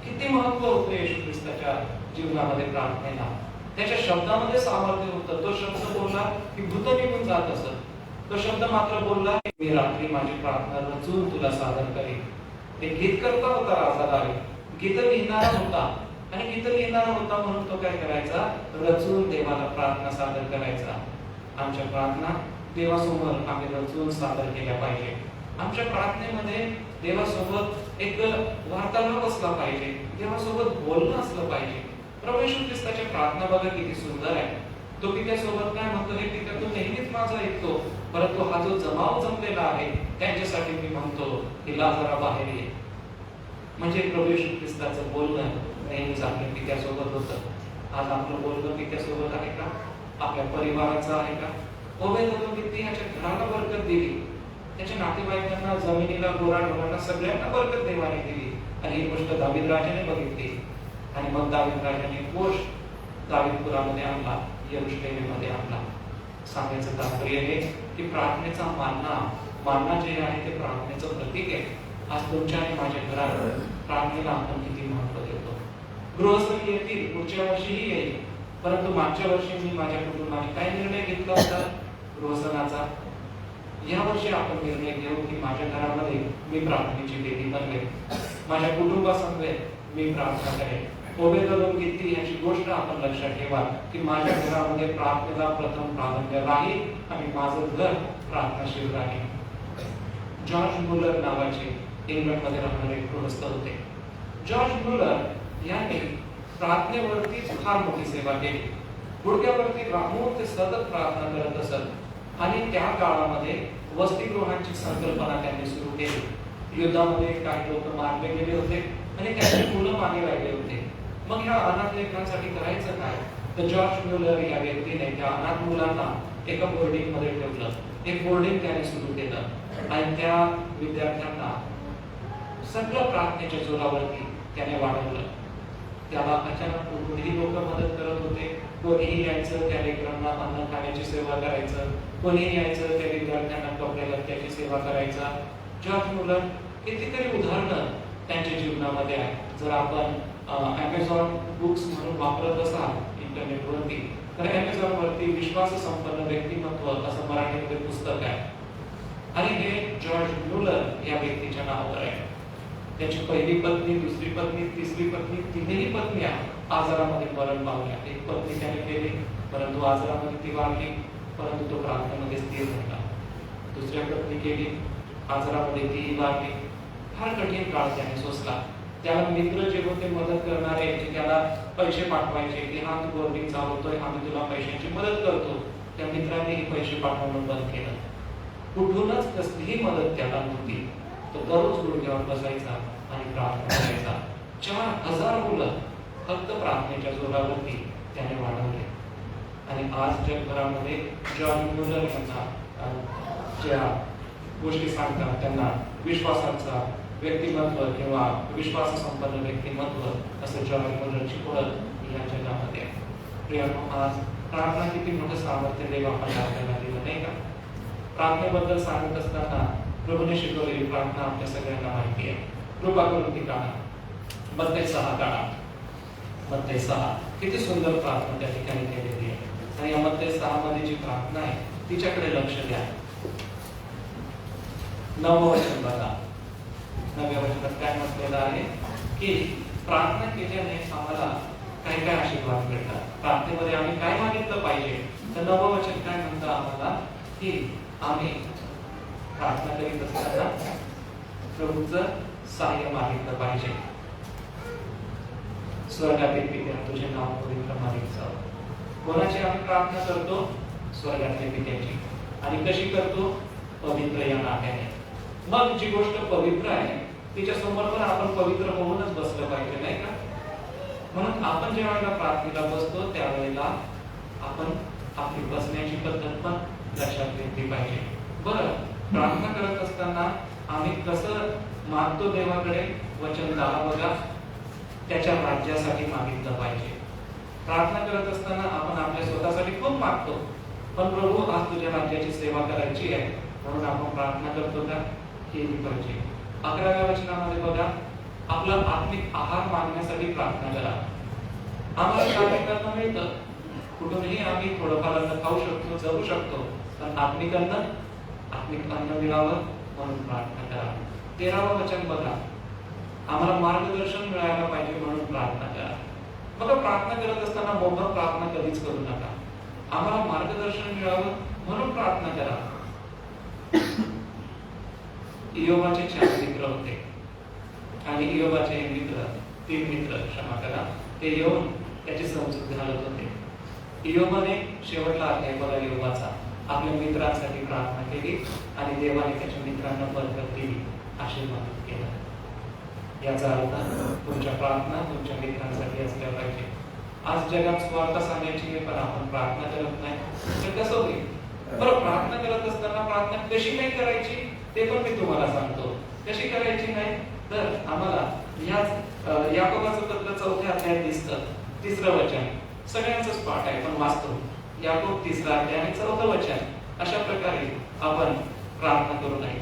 किती महत्व होतं येशू ख्रिस्ताच्या जीवनामध्ये प्रार्थनेला। त्याच्या शब्दामध्ये सामर्थ्य होतं। तो शब्द बोलला की भूत निघून जात असत। तो शब्द मात्र बोलला मी रात्री माझी प्रार्थना रचून तुला सादर करेन। ते गीत करता होता राजा दावीद, गीत लिहिणारा होता आणि गीत लिहिणारा होता म्हणून तो काय करायचा? रचून देवाला प्रार्थना सादर करायचा। आमच्या प्रार्थना देवासमोर आम्ही रचून सादर केल्या पाहिजे। आमच्या प्रार्थनेमध्ये देवासोबत एक वार्तालाप असला पाहिजे, देवासोबत बोलणं असलं पाहिजे। प्रभू येशू ख्रिस्ताच्या प्रार्थना बघा किती सुंदर आहे। तो पित्यासोबत काय म्हणतो? हे पित्या तू नेहमीच माझा ऐकतो, परंतु हा जो जमाव जमलेला आहे त्यांच्यासाठी मी म्हणतो की लाजरा बाहेर ये। म्हणजे प्रभू येशू ख्रिस्ताचं बोलणं नेहमीच आपल्या पित्यासोबत होतं। आज आपलं बोलणं पित्यासोबत आहे का? आपल्या परिवाराचं आहे का? ओबेदेदोम ह्याच्या घराला बरकत दिली, त्याच्या नातेवाईकांना, जमिनीला, गुराढोरांना सगळ्यांना बरकत देवाने दिली आणि ही गोष्ट दावीद राजाने बघितली आणि मग दावीद राजाने कोष दावीदपुरामध्ये आणला, यरुशलेममध्ये आणला। सांगायचं तात्पर्य आहे की प्रार्थनेचा मानना जे आहे ते प्रार्थनेचं प्रतीक आहे। आज तुमच्या आणि माझ्या घरात प्रार्थनेला आपण किती महत्व देतो। गृहस्थ येतील, पुढच्या वर्षीही येईल, परंतु मागच्या वर्षी मी माझ्या कुटुंबाने काय निर्णय घेतला होता गृहस्थानाचा? या वर्षी आपण निर्णय घेऊ की माझ्या घरामध्ये मी प्रार्थनेची वेदी बनवेल, माझ्या कुटुंबासमवेत मी प्रार्थना करेन। ओबेदेदोम गित्ती याची गोष्ट आपण लक्षात ठेवा की माझ्या घरामध्ये प्रार्थनेला प्रथम प्राधान्य राहील आणि माझं घर प्रार्थनाशील राहील। जॉर्ज मुलर नावाचे इंग्लंडमध्ये राहणारे गृहस्थ होते। जॉर्ज मुलर यांनी प्रार्थनेवरती फार मोठी सेवा केली। गुडघ्यावरती राहून ते सतत प्रार्थना करत असत आणि त्या काळामध्ये वसतिगृहांची संकल्पना त्यांनी सुरू केली। युद्धामध्ये काही लोक मारले गेले होते आणि त्यांची मुलं मागे राहिले होते। मग ह्या अनाथ लेकरांसाठी करायचं काय? तर जॉर्ज मुलर या व्यक्तीने त्या अनाथ मुलांना एका बोर्डिंग मध्ये ठेवलं। एक बोर्डिंग त्याने सुरू केलं आणि त्या विद्यार्थ्यांना सगळं प्रार्थनेच्या जोरावरती त्याने वाढवलं। त्याला अचानक कोणीही लोक मदत करत होते, कोणीही यायचं त्या लेकरांना अन्न खाण्याची सेवा करायचं, कोणीही यायचं त्या विद्यार्थ्यांना कपडे लत्याची सेवा करायचा। जॉर्ज मुलर कितीतरी उदाहरणं त्यांच्या जीवनामध्ये आहेत. जर आपण Amazon बुक्स म्हणून वापरत असाल इंटरनेटवरती, तर Amazon वरती विश्वास संपन्न व्यक्तिमत्व असं मराठीमध्ये पुस्तक आहे आणि हे जॉर्ज म्युलर या व्यक्तीच्या नावावर आहे. त्याची पहिली पत्नी, दुसरी पत्नी, तिसरी पत्नी, तिन्ही पत्नी आजारामध्ये मरण पावल्या. एक पत्नी त्याने केली, परंतु आजारामध्ये ती वारली, परंतु तो प्रार्थनेमध्ये स्थिर राहिला. दुसऱ्या पत्नी केली, आजारामध्ये ती वारली. फार कठीण काळ त्याने सोसला. त्याला मित्र जे होते मदत करणारे, जे त्याला पैसे पाठवायचे की हा तू बोर्डिंग चालवतोय, आम्ही तुला पैशांची मदत करतो, त्या मित्रांनीही पैसे पाठवणं बंद केलं. कुठूनच कसलीही मदत त्याला नव्हती. तो दररोज गुडघ्यावर बसायचा आणि प्रार्थना करायचा. 4000 मुलं फक्त प्रार्थनेच्या जोरावरती त्याने वाढवले. आणि आज जगभरामध्ये जॉर्ज म्युलर यांना ज्या गोष्टी सांगतात त्यांना विश्वासाचा व्यक्तिमत्व किंवा विश्वास संपन्न व्यक्तिमत्व असं जॉर्ज म्युलरची ओळख या जगामध्ये आहे. प्रियानो, आज प्रार्थना किती मोठं सामर्थ्य देव आपल्याला दिलं नाही का? प्रार्थनेबद्दल सांगत असताना प्रभूने शिकवलेली प्रार्थना आपल्या सगळ्यांना माहिती आहे. कृपा करून ती काढा. मत्ते 6 काढा. मत्ते 6 किती सुंदर प्रार्थना त्या ठिकाणी केलेली आहे. आणि या मत्ते 6 मध्ये जी प्रार्थना आहे तिच्याकडे लक्ष द्या. 9वं वचन बघा. 9व्या वचनात काय म्हटलेलं आहे की प्रार्थना केल्याने आम्हाला काय काय आशीर्वाद मिळतात. प्रार्थनेमध्ये आम्ही काय मागितलं पाहिजे, तर 9वं वचन काय म्हणतं आम्हाला की आम्ही प्रार्थना करीत असताना प्रभूचं सहाय्य मागितलं पाहिजे. स्वर्गातील पित्या, तुझे नाव पवित्र मानित जावं. कोणाची आम्ही प्रार्थना करतो? स्वर्गातल्या पित्याची. आणि कशी करतो? पवित्र या नात्याने. मग जी गोष्ट पवित्र आहे तिच्या समोर पण आपण पवित्र होऊनच बसलं पाहिजे, नाही का? म्हणून आपण ज्या वेळेला प्रार्थनेला बसतो त्यावेळेला आपण आपली बसण्याची पद्धत पण लक्षात घेतली पाहिजे. बरं, प्रार्थना करत असताना आम्ही कसं मागतो देवाकडे? वचन 10 बघा. त्याच्या राज्यासाठी मागितलं पाहिजे. प्रार्थना करत असताना आपण आपल्या स्वतःसाठी खूप मागतो, पण प्रभू आज तुझ्या राज्याची सेवा करायची आहे म्हणून आपण प्रार्थना करतो का? केली पाहिजे. 11व्या वचनामध्ये बघा, आपला आत्मिक आहार मागण्यासाठी प्रार्थना करा. आम्हाला काय करणं मिळतं? कुठूनही आम्ही थोडंफार अन्न खाऊ शकतो, जगू शकतो, पण आत्मिक अन्न मिळावं म्हणून प्रार्थना करा. 13वं वचन बघा, आम्हाला मार्गदर्शन मिळायला पाहिजे म्हणून प्रार्थना करा. मग प्रार्थना करत असताना मोठं प्रार्थना कधीच करू नका. आम्हाला मार्गदर्शन मिळावं म्हणून प्रार्थना करा. इयोबाचे 4 मित्र होते आणि इयोबाचे मित्र 3 मित्र क्षमा करा, ते येऊन त्याची समजूत घालत होते. इयोबाने शेवटला अध्याय बघा इयोबाचा, आपल्या मित्रांसाठी प्रार्थना केली आणि देवाने त्याच्या मित्रांना बरकत दिली, आशीर्वाद केला. याचा अर्थ तुमच्या प्रार्थना तुमच्या मित्रांसाठी असल्या पाहिजे. आज जगात स्वार्थ सांगायची आहे पण आपण प्रार्थना करत नाही, तर कसं होईल? बरं, प्रार्थना करत असताना प्रार्थना कशी नाही करायची ते पण मी तुम्हाला सांगतो. कशी करायची नाही तर आम्हाला याच याकोबाचं पत्र 4थ्या अध्यायात दिसतं. 3रं वचन सगळ्यांचंच पाठ आहे पण वाचतो. याकोब 3रा अध्याय आणि 4थं वचन. अशा प्रकारे आपण प्रार्थना करू नये.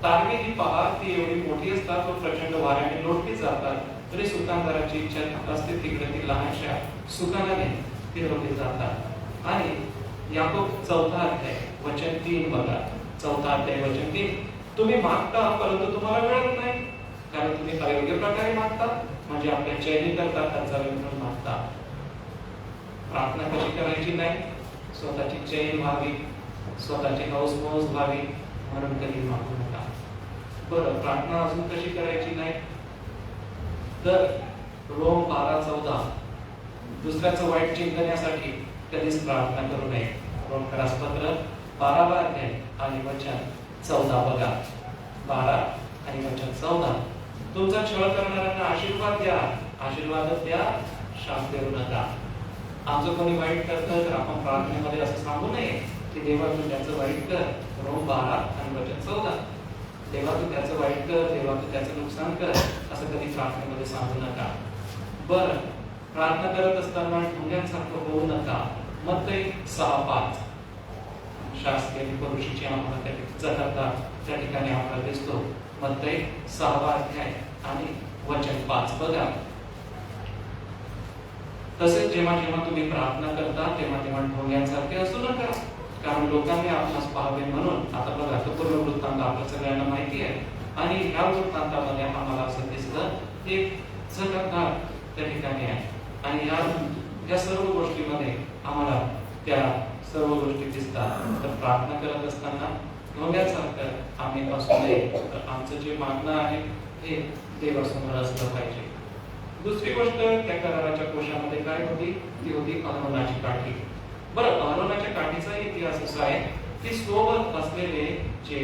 तारवी ही पहार ती एवढी मोठी असतात व प्रचंड वाऱ्याने लोटली जातात, तरी सुकानदाराची इच्छा असते तिकडे ती लहानशा सुकानाने फिरवली जातात. आणि याकोब 4था अध्याय वचन 3 बघा. 4था अध्याय वचन 3, तुम्ही मागता परंतु तुम्हाला मिळत नाही, कारण तुम्ही अयोग्य प्रकारे मागता, म्हणजे आपल्या चैनी करता खर्चावे म्हणून मागता. प्रार्थना कशी करायची नाही? स्वतःची चैन व्हावी, स्वतःची हौसमौज व्हावी म्हणून कधी मागू नका. बरं, प्रार्थना अजून कशी करायची नाही तर रोम 12:14 दुसऱ्याचं वाईट चिंतण्यासाठी कधीच प्रार्थना करू नये. रोमकरास पत्र 12वा अध्याय आणि वचन 14 बघा. 12 आणि वचन 14, तुमचा छळ करणाऱ्यांना आशीर्वाद द्या, आशीर्वाद द्या, शाप देऊ नका. आमचं कोणी वाईट करतं तर आपण प्रार्थनेमध्ये असं सांगू नये की देवा तू त्याचं वाईट कर. रोम 12 आणि वचन 14, देवा तू त्याचं वाईट कर, देवा तू त्याचं नुकसान कर, असं कधी प्रार्थनेमध्ये सांगू नका. बरं, प्रार्थना करत असताना ढोंग्यांसारखं होऊ नका. मत्ते 6:5, शासकीय परुषीची आम्हाला त्या ठिकाणी आपल्याला दिसतो. मत्तई 6 अध्याय आणि वचन 5 बघा. तसेच जेव्हा जेव्हा तुम्ही प्रार्थना करता तेव्हा तेव्हा ढोंग्यांसारखे असू नका, कारण लोकांनी आपणास पाहावे म्हणून. आता बघा, तो पूर्ण वृत्तांत आपल्या सगळ्यांना माहिती आहे. आणि ह्या वृत्तांतामध्ये आम्हाला असं दिसतं एक झटकदार त्या ठिकाणी आहे. आणि या सर्व गोष्टीमध्ये आम्हाला त्या सर्व गोष्टी दिसतात. तर प्रार्थना करत असताना ढोंग्यासारखं आम्ही असू नये, तर आमचं जे मागणं आहे हे देवासमोर असलं पाहिजे. दुसरी गोष्ट त्या कराराच्या कोशामध्ये काय होती, ती होती अहरोनाची काठी. बरं, अहरोनाच्या काठीचा इतिहास असा आहे की सोबत असलेले जे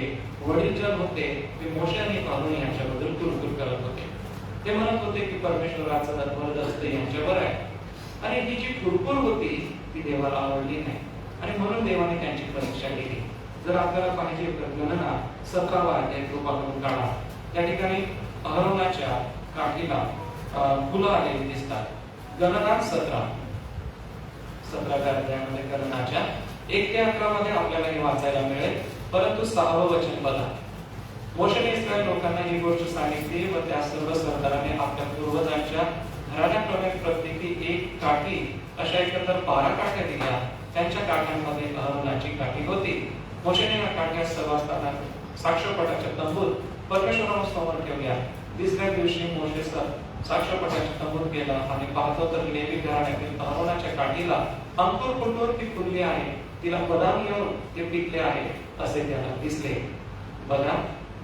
वडीलजन होते ते मोशे आणि अहरोन यांच्याबद्दल कुरकुर करत होते. ते म्हणत होते की परमेश्वराचा वरदहस्त यांच्यावर आहे. आणि ही जी कुरकुर होती ती देवाला आवडली नाही आणि म्हणून देवाने त्यांची परीक्षा केली. जर आपल्याला पाहिजे तर गणना 17 अध्याय कृपाकडून काढा. त्या ठिकाणी अहरोनाच्या काठीला फुलं आलेली दिसतात. गणना 17 अध्यायामध्ये गणनाच्या 1 ते 11 मध्ये आपल्याला हे वाचायला मिळेल. परंतु 6वं वचन बघा. मोशेने इस्रायल लोकांना ही गोष्ट सांगितली व त्या सर्व सरदाराने आपल्या पूर्वजांच्या घराण्याप्रमाणे प्रत्येकी 1 काठी अशा एकंदर 12 काठ्या दिल्या. त्यांच्या काठ्यांमध्ये अहरोनाची काठी होती. मोशेने या काठ्या सर्वांना साक्षरपटाच्या तंबूत परमेश्वरासमोर ठेवल्या. दुसऱ्या दिवशी मोशे साक्षरपटाच्या तंबूत गेला आणि पाहतो तर लेवी घराण्यातील अहरोनाच्या काठीला अंकुर फुटून ती फुलली आहे, तिला बदाम येऊन ते पिकले आहे असे त्याला दिसले. बघा,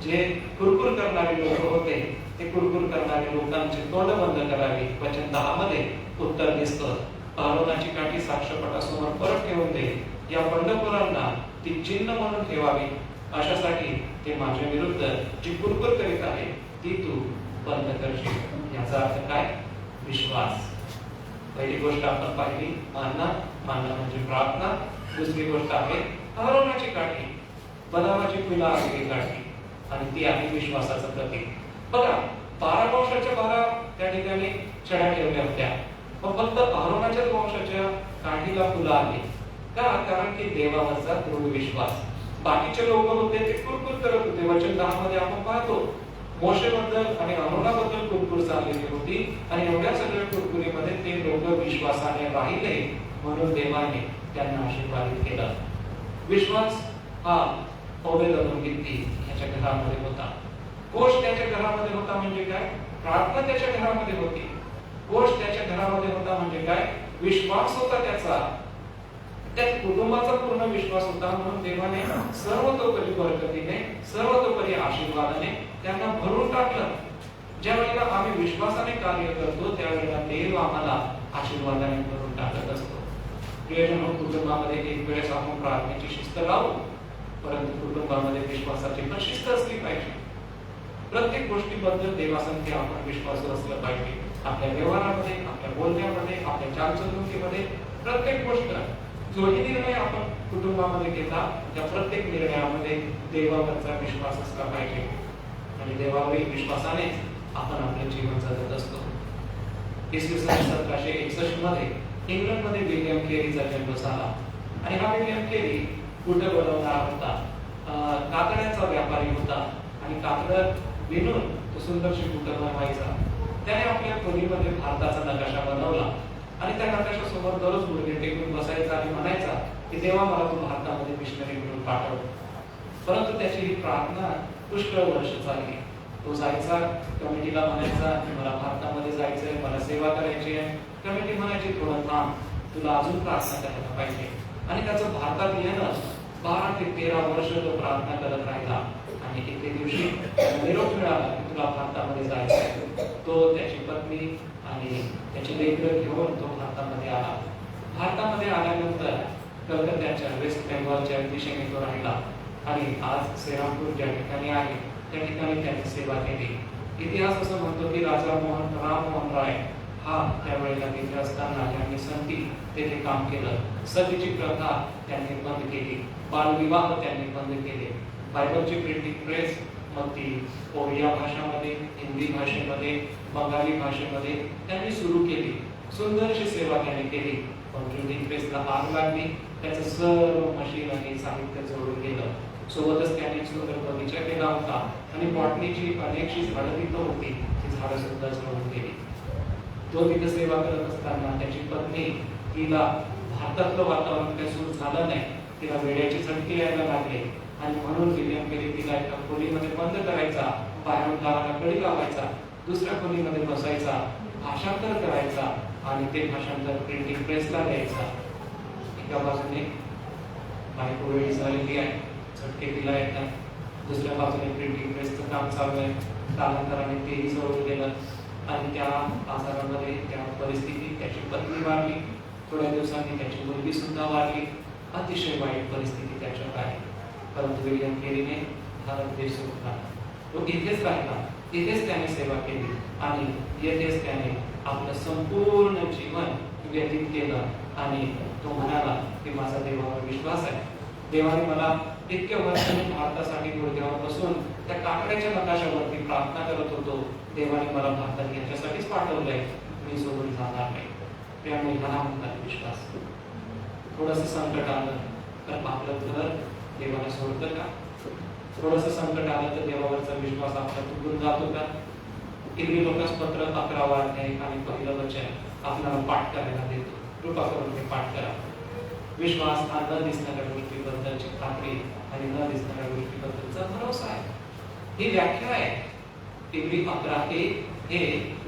जे कुरकुर करणारे लोक होते ते कुरकुर करणारे लोकांचे तोंड बंद करावी. वचन 10 मध्ये उत्तर दिसतं. अहरोनाची काठी साक्षरपटासमोर परत ठेवून दे. या बंडखोरांना ती चिन्ह म्हणून ठेवावी. अशासाठी ते माझ्या विरुद्ध जी कुरकुर करीत आहे ती तू बंद करशील. याचा अर्थ काय? विश्वास. पहिली गोष्ट आपण पाहिली मानणं म्हणजे प्रार्थना. दुसरी गोष्ट आहे अहरोनाची काठी, बदामाची फुलं आलेली काठी, आणि ती आहे विश्वासाचं प्रतीक. बघा, 12 वंशाच्या 12 त्या ठिकाणी छड्या ठेवल्या होत्या, पण फक्त अहरोनाच्याच वंशाच्या काठीला फुलं आली का? कारण की देवावरचा दृढ विश्वास. बाकीचे लोक होते ते कुरकुर करत होते. वचन 10 मध्ये आपण पाहतो मोशेबद्दल आणि अहरोनाबद्दल कुरकुर चाललेली होती आणि एवढ्या सगळ्या कुरकुरीमध्ये ते लोक विश्वासाने राहिले म्हणून देवाने त्यांना आशीर्वादित केला. विश्वास हा ओबेदोम गित्ती याच्या घरामध्ये होता. कोष त्याच्या घरामध्ये होता म्हणजे काय? प्रार्थना त्याच्या घरामध्ये होती. कोष त्याच्या घरामध्ये होता म्हणजे काय? विश्वास होता त्याचा. त्या कुटुंबाचा पूर्ण विश्वास होता म्हणून देवाने सर्वतोपरी बरकतीने, सर्वतोपरी आशीर्वादाने त्यांना भरून टाकलं. ज्या वेळेला आम्ही विश्वासाने कार्य करतो त्यावेळेला देव आम्हाला आशीर्वादाने भरून टाकत असतो. प्रियजन, कुटुंबामध्ये एक वेळेस आपण प्रार्थनेची शिस्त लावू, परंतु कुटुंबामध्ये विश्वासाची पण शिस्त असली पाहिजे. प्रत्येक गोष्टीबद्दल देवासंती आपण विश्वासू असलं पाहिजे. आपल्या व्यवहारामध्ये, आपल्या बोलण्यामध्ये, आपल्या चालचलणुकीमध्ये प्रत्येक गोष्ट जोही निर्णय आपण कुटुंबामध्ये घेता त्या प्रत्येक निर्णयामध्ये देवावरचा विश्वास असला पाहिजे. आणि देवावरील विश्वासाने आपण आपले जीवन जगत असतो. इसवी सन 1761 मध्ये इंग्लंडमध्ये विल्यम केरीचा जन्म झाला. आणि हा विल्यम केरी कुठे बनवणारा होता? कातड्यांचा व्यापारी होता आणि कातड विणून तो सुंदरशी कुठे बनवायचा. त्याने आपल्या खोलीमध्ये भारताचा नकाशा बनवला आणि त्या नकाशासमोर दररोज गुडघे टेकून बसायचा आणि म्हणायचा की देवा मला तू भारतामध्ये मिशनरी म्हणून पाठव. परंतु त्याची ही प्रार्थना पुष्कळ वर्ष चालली. तो जायचा, कमिटीला म्हणायचा की मला भारतामध्ये जायचंय, मला सेवा करायची आहे. कमिटी म्हणायची थोडं थांब, तुला अजून प्रार्थना करायला पाहिजे. आणि त्याचं भारतात येणं 12 ते 13 वर्ष तो प्रार्थना करत राहिला. आणि एके दिवशी निरोप मिळाला की तुला भारतामध्ये जायचंय. तो, त्याची पत्नी आणि त्याची लेकरं घेऊन तो भारतामध्ये आला. भारतामध्ये आल्यानंतर कलकत्त्याच्या वेस्ट बेंगॉलच्या दिशेने तो राहिला आणि आज श्रीरामपूर ज्या ठिकाणी आहे त्या ठिकाणी त्यांनी सेवा केली. इतिहास असं म्हणतो की राजा राममोहन राय हा त्यावेळेला तिथे असताना त्यांनी संती तेथे काम केलं. सतीची प्रथा त्यांनी बंद केली, बालविवाह त्यांनी बंद केले. बायबलची प्रिंटिंग प्रेस मग ती ओडिया भाषेमध्ये, हिंदी भाषेमध्ये, बंगाली भाषेमध्ये त्यांनी सुरू केली. सुंदरशी सेवा त्यांनी केली. पण प्रिंटिंग प्रेसला आग लागली त्याचं सर्व मशीन आणि साहित्य जोडून गेलं. सोबतच त्याने एक सुंदर बगीचा केला होता आणि बॉटनीची अनेकशी झाडं तिथं होती, ती झाडं सुद्धा जळून गेली. तो तिथे सेवा करत असताना त्याची पत्नी, तिला भारतातलं वातावरण काही सूट झालं नाही, तिला वेड्याची झटके यायला लागले आणि म्हणून विल्यम केली तिला एका खोलीमध्ये बंद करायचा, बाहेरून दाराला कडी लावायचा, दुसऱ्या खोलीमध्ये बसायचा, भाषांतर करायचा आणि ते भाषांतर प्रिंटिंग प्रेसला द्यायचा. एका बाजूने बायको वेळी झालेली आहे, झटके तिला येतात, दुसऱ्या बाजूने प्रिंटिंग प्रेसचं काम चालू आहे, कालांतराने तेही जळून गेलं आणि त्या आजारामध्ये त्या परिस्थितीत त्याची पत्नी वारली, थोड्या दिवसांनी त्याची मुलगी सुद्धा वारली. अतिशय वाईट परिस्थिती त्याच्यात आहे. परंतु विल्यम केरीने भारत देश सोडला, तो इथेच राहिला, इथेच त्याने सेवा केली आणि येथेच त्याने आपलं संपूर्ण जीवन व्यतीत केलं आणि तो म्हणाला की माझा देवावर विश्वास आहे, देवाने मला इतक्या वर्षांनी भारतासाठी गुडघ्यावर बसून त्या काकड्याच्या नकाशावरती प्रार्थना करत होतो, देवाने मला भारतात याच्यासाठीच पाठवलंय, मी सोडून जाणार नाही. त्यामुळे हा म्हणतात विश्वास. थोडंसं संकट आलं तर आपलं घर देवाला सोडतं का? थोडंसं संकट आलं तर देवावरचा विश्वास आपला तुटून जातो का? इब्री लोकांस पत्र 11 अध्याय आणि पहिलं वचन आपल्याला पाठ करायला देतो. कृपा करून ते पाठ करा. विश्वास हा न दिसणाऱ्या गोष्टीबद्दलची खात्री आणि न दिसणाऱ्या गोष्टीबद्दलचा भरोसा आहे. ही व्याख्या आहे. इब्री 11 हे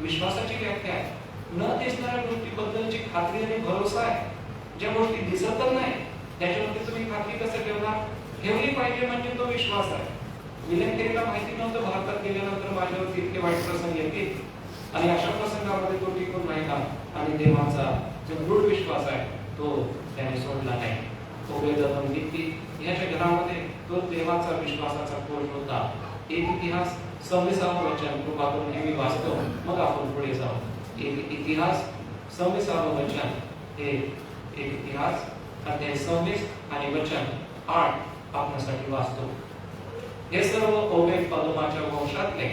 विश्वासाची व्याख्या आहे. न दिसणाऱ्या गोष्टीबद्दलची खात्री आणि भरोसा आहे. ज्या गोष्टी दिसतच नाही त्याच्यावरती तुम्ही खात्री कसं ठेवणार? ठेवली पाहिजे म्हणजे तो विश्वास आहे. विल्यम केरीला माहिती नव्हतं भारतात गेल्यानंतर माझ्यावरती इतके वाईट प्रसंग येतील आणि अशा प्रसंगामध्ये तो टिकून राहिला आणि देवाचा जो दृढ विश्वास आहे तो त्याने सोडला नाही. ओबेदोम गित्ती याच्या घरामध्ये तो देवाचा विश्वासाचा कोश होता. एक इतिहास 26 वचन कृपा करून हे मी वाचतो, मग आपण पुढे जाऊ. एक इतिहास 26 वचन हे एक इतिहास अध्याय 26 आणि वचन 8 आपल्यासाठी वाचतो. हे सर्व ओबेद अदोमाच्या वंशातले,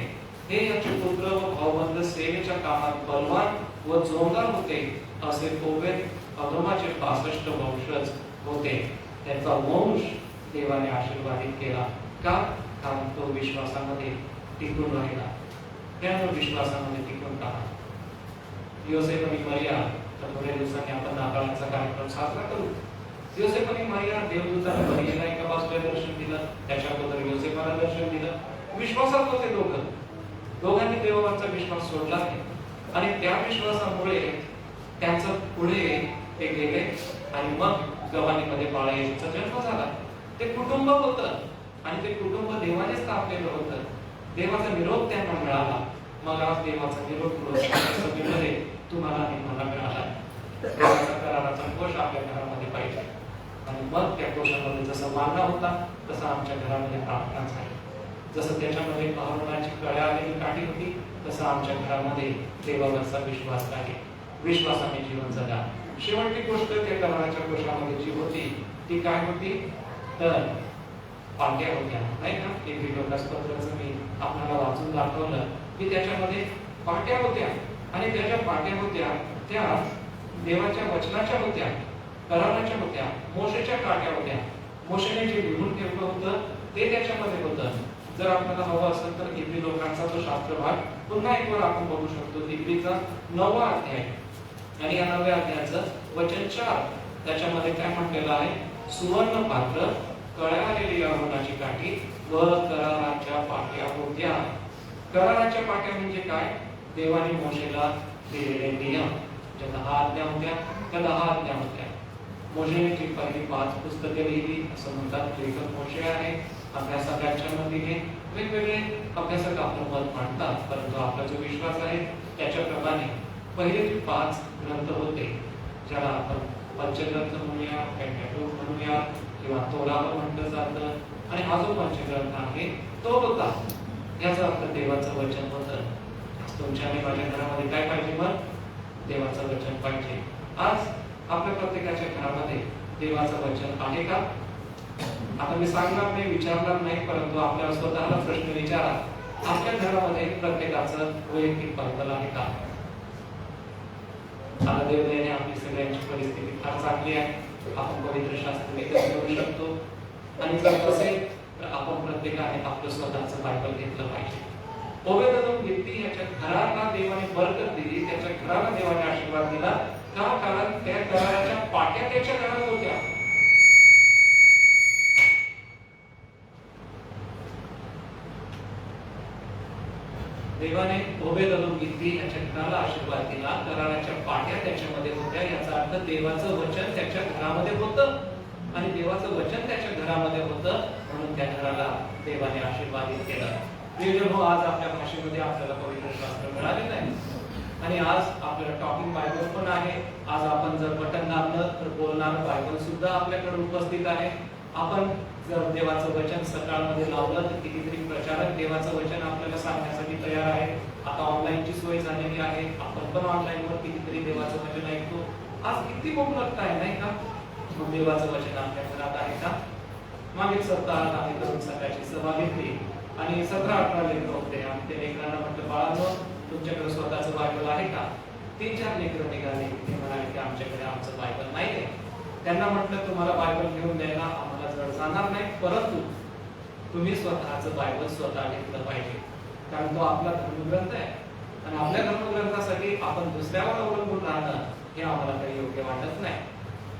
हे याचे पुत्र व भाऊबंद सेवेच्या कामात बलवान व जोरदार होते, असे ओबेद अदोमाचे 65 वंशज होते. त्यांचा वंश देवाने आशीर्वादित केला का? कारण तो विश्वासामध्ये टिकून राहिला. त्यामुळे विश्वासामध्ये टिकून राहा. योसेफ आणि मरिया, तर थोड्या दिवसांनी आपण नाताळाचा कार्यक्रम साजरा करू. योसेफ आणि मरिया देवदूताने मरियाला एका बाजूला दर्शन दिलं, त्याच्याबद्दल योसेफाला दर्शन दिलं. विश्वासात होते दोघं. दोघांनी देवावरचा विश्वास सोडला नाही आणि त्या विश्वासामुळे त्यांचं पुढे ते गेले आणि मग गवानीमध्ये बाळ येशूचा जन्म झाला. ते कुटुंब होतं आणि ते कुटुंब देवाने स्थापलेलं होतं. देवाचा निरोप त्यांना मिळाला. मग आज देवाचा निरोप सभेमध्ये तुम्हाला आणि मला मिळाला. देवाचा कराराचा कोश आपल्या घरामध्ये पाहिजे आणि मग त्या कोशामध्ये जसं मानना होता तसं आमच्या घरामध्ये प्रार्थना झाली. जसं त्याच्यामध्ये अहरोनाची कळ्या आलेली काठी होती तसं आमच्या घरामध्ये देवावरचा विश्वास आहे. विश्वासाने जीवन जगा. शेवटची गोष्ट त्या कराराच्या कोशामध्ये जी होती ती काय होती? तर पाट्या होत्या, नाही का? एक लोकांस पत्राचं मी आपल्याला वाचून दाखवलं की त्याच्यामध्ये पाट्या होत्या आणि त्या ज्या पाट्या होत्या त्या देवाच्या वचनाच्या होत्या, कराराच्या होत्या, मोशेच्या काट्या होत्या. मोशेने जे लिहून ठेवलं होतं ते त्याच्यामध्ये होतं. जर आपल्याला हवं असेल तर इब्री लोकांचा तो शास्त्र भाग पुन्हा एक वर आपण बघू शकतो. इब्रीचा 9वा अध्याय आणि या 9व्या अध्यायाचं वचन 4 त्याच्यामध्ये काय म्हटलेलं आहे? सुवर्ण पात्र, कळ्या आलेली अहरोनाची काठी व कराराच्या पाट्या होत्या. कराराच्या पाट्या म्हणजे काय? देवाने मोशेला दिलेले नियम. ज्या 10 आज्ञा होत्या त्या 10 आज्ञा होत्या. मोशेने जी पहिली 5 पुस्तके लिहिली असं म्हणतात लेखक मोशे आहे. अभ्यासकांच्या मते वेगवेगळे अभ्यासक आपलं मत मांडतात, परंतु आपला जो विश्वास आहे त्याच्याप्रमाणे पहिले जे 5 ग्रंथ होते ज्याला आपण पंचग्रंथ म्हणूया, पेंटाटुक म्हणूया किंवा तोराह म्हटलं जातं आणि हा जो पंचग्रंथ आहे तो होता. याचा अर्थ देवाचं वचन होतं. तुमच्या आणि माझ्या घरामध्ये काय पाहिजे? मग देवाचं वचन पाहिजे. आज आपल्या प्रत्येकाच्या घरामध्ये देवाचं वचन आहे का? आता मी सांगणार नाही, विचारणार नाही, परंतु आपल्याला स्वतःला प्रश्न विचारा. आपल्या घरामध्ये प्रत्येकाचं वैयक्तिक बायबल आहे का? देवदयाने आपली सगळ्यांची परिस्थिती फार चांगली आहे. आपण पवित्र शास्त्र विकत घेऊ शकतो. आणि जर तसे तर आपण प्रत्येकाने आपलं स्वतःचं बायबल घेतलं पाहिजे. ओबेदोम गित्ती याच्या घराला देवाने बरकत दिली, त्याच्या घराला देवाने आशीर्वाद दिला का? कारण त्या घराच्या पाट्या त्याच्या घरात होत्या. देवाने ओबेदोम गित्ती याच्या घराला आशीर्वाद दिला, घराच्या पाट्या त्याच्यामध्ये होत्या. याचा अर्थ देवाचं वचन त्याच्या घरामध्ये होतं आणि देवाचं वचन त्याच्या घरामध्ये होतं, म्हणून त्या घराला देवाने आशीर्वादित केलं. प्रियजन, आज आपल्या भाषेमध्ये आपल्याला पवित्र शास्त्र मिळालेलं आहे आणि आज आपल्याला टॉकिंग बायबल पण आहे. आज आपण जर बटन दाबलं तर बोलणारं बायबल सुद्धा आपल्याकडे उपस्थित आहे. आपण जर देवाचं वचन सकाळमध्ये लावलं तर कितीतरी प्रचारक देवाचं वचन आपल्याला सांगण्यासाठी तयार आहे. आता ऑनलाईनची सोय झालेली आहे, आपण पण ऑनलाईनवर कितीतरी देवाचं वचन ऐकतो. आज किती उपलब्धता आहे, नाही का? मग देवाचं वचन आपल्या घरात आहे का? मागील सप्ताहात आम्ही तरुण संघाची सभा घेतली आणि 17-18 लेकरं होते आणि त्या लेकरांना म्हटलं, बाळांनो, तुमच्याकडे स्वतःचं बायबल आहे का? 3-4 लेकरं निघाले. ते म्हणाले की आमच्याकडे आमचं बायबल नाहीये. त्यांना म्हटलं, तुम्हाला बायबल घेऊन द्यायला आम्हाला जड जाणार नाही, परंतु तुम्ही स्वतःचं बायबल स्वतः घेतलं पाहिजे, कारण तो आपला धर्मग्रंथ आहे आणि आपल्या धर्मग्रंथासाठी आपण दुसऱ्यावर अवलंबून राहणं हे आम्हाला काही योग्य वाटत नाही.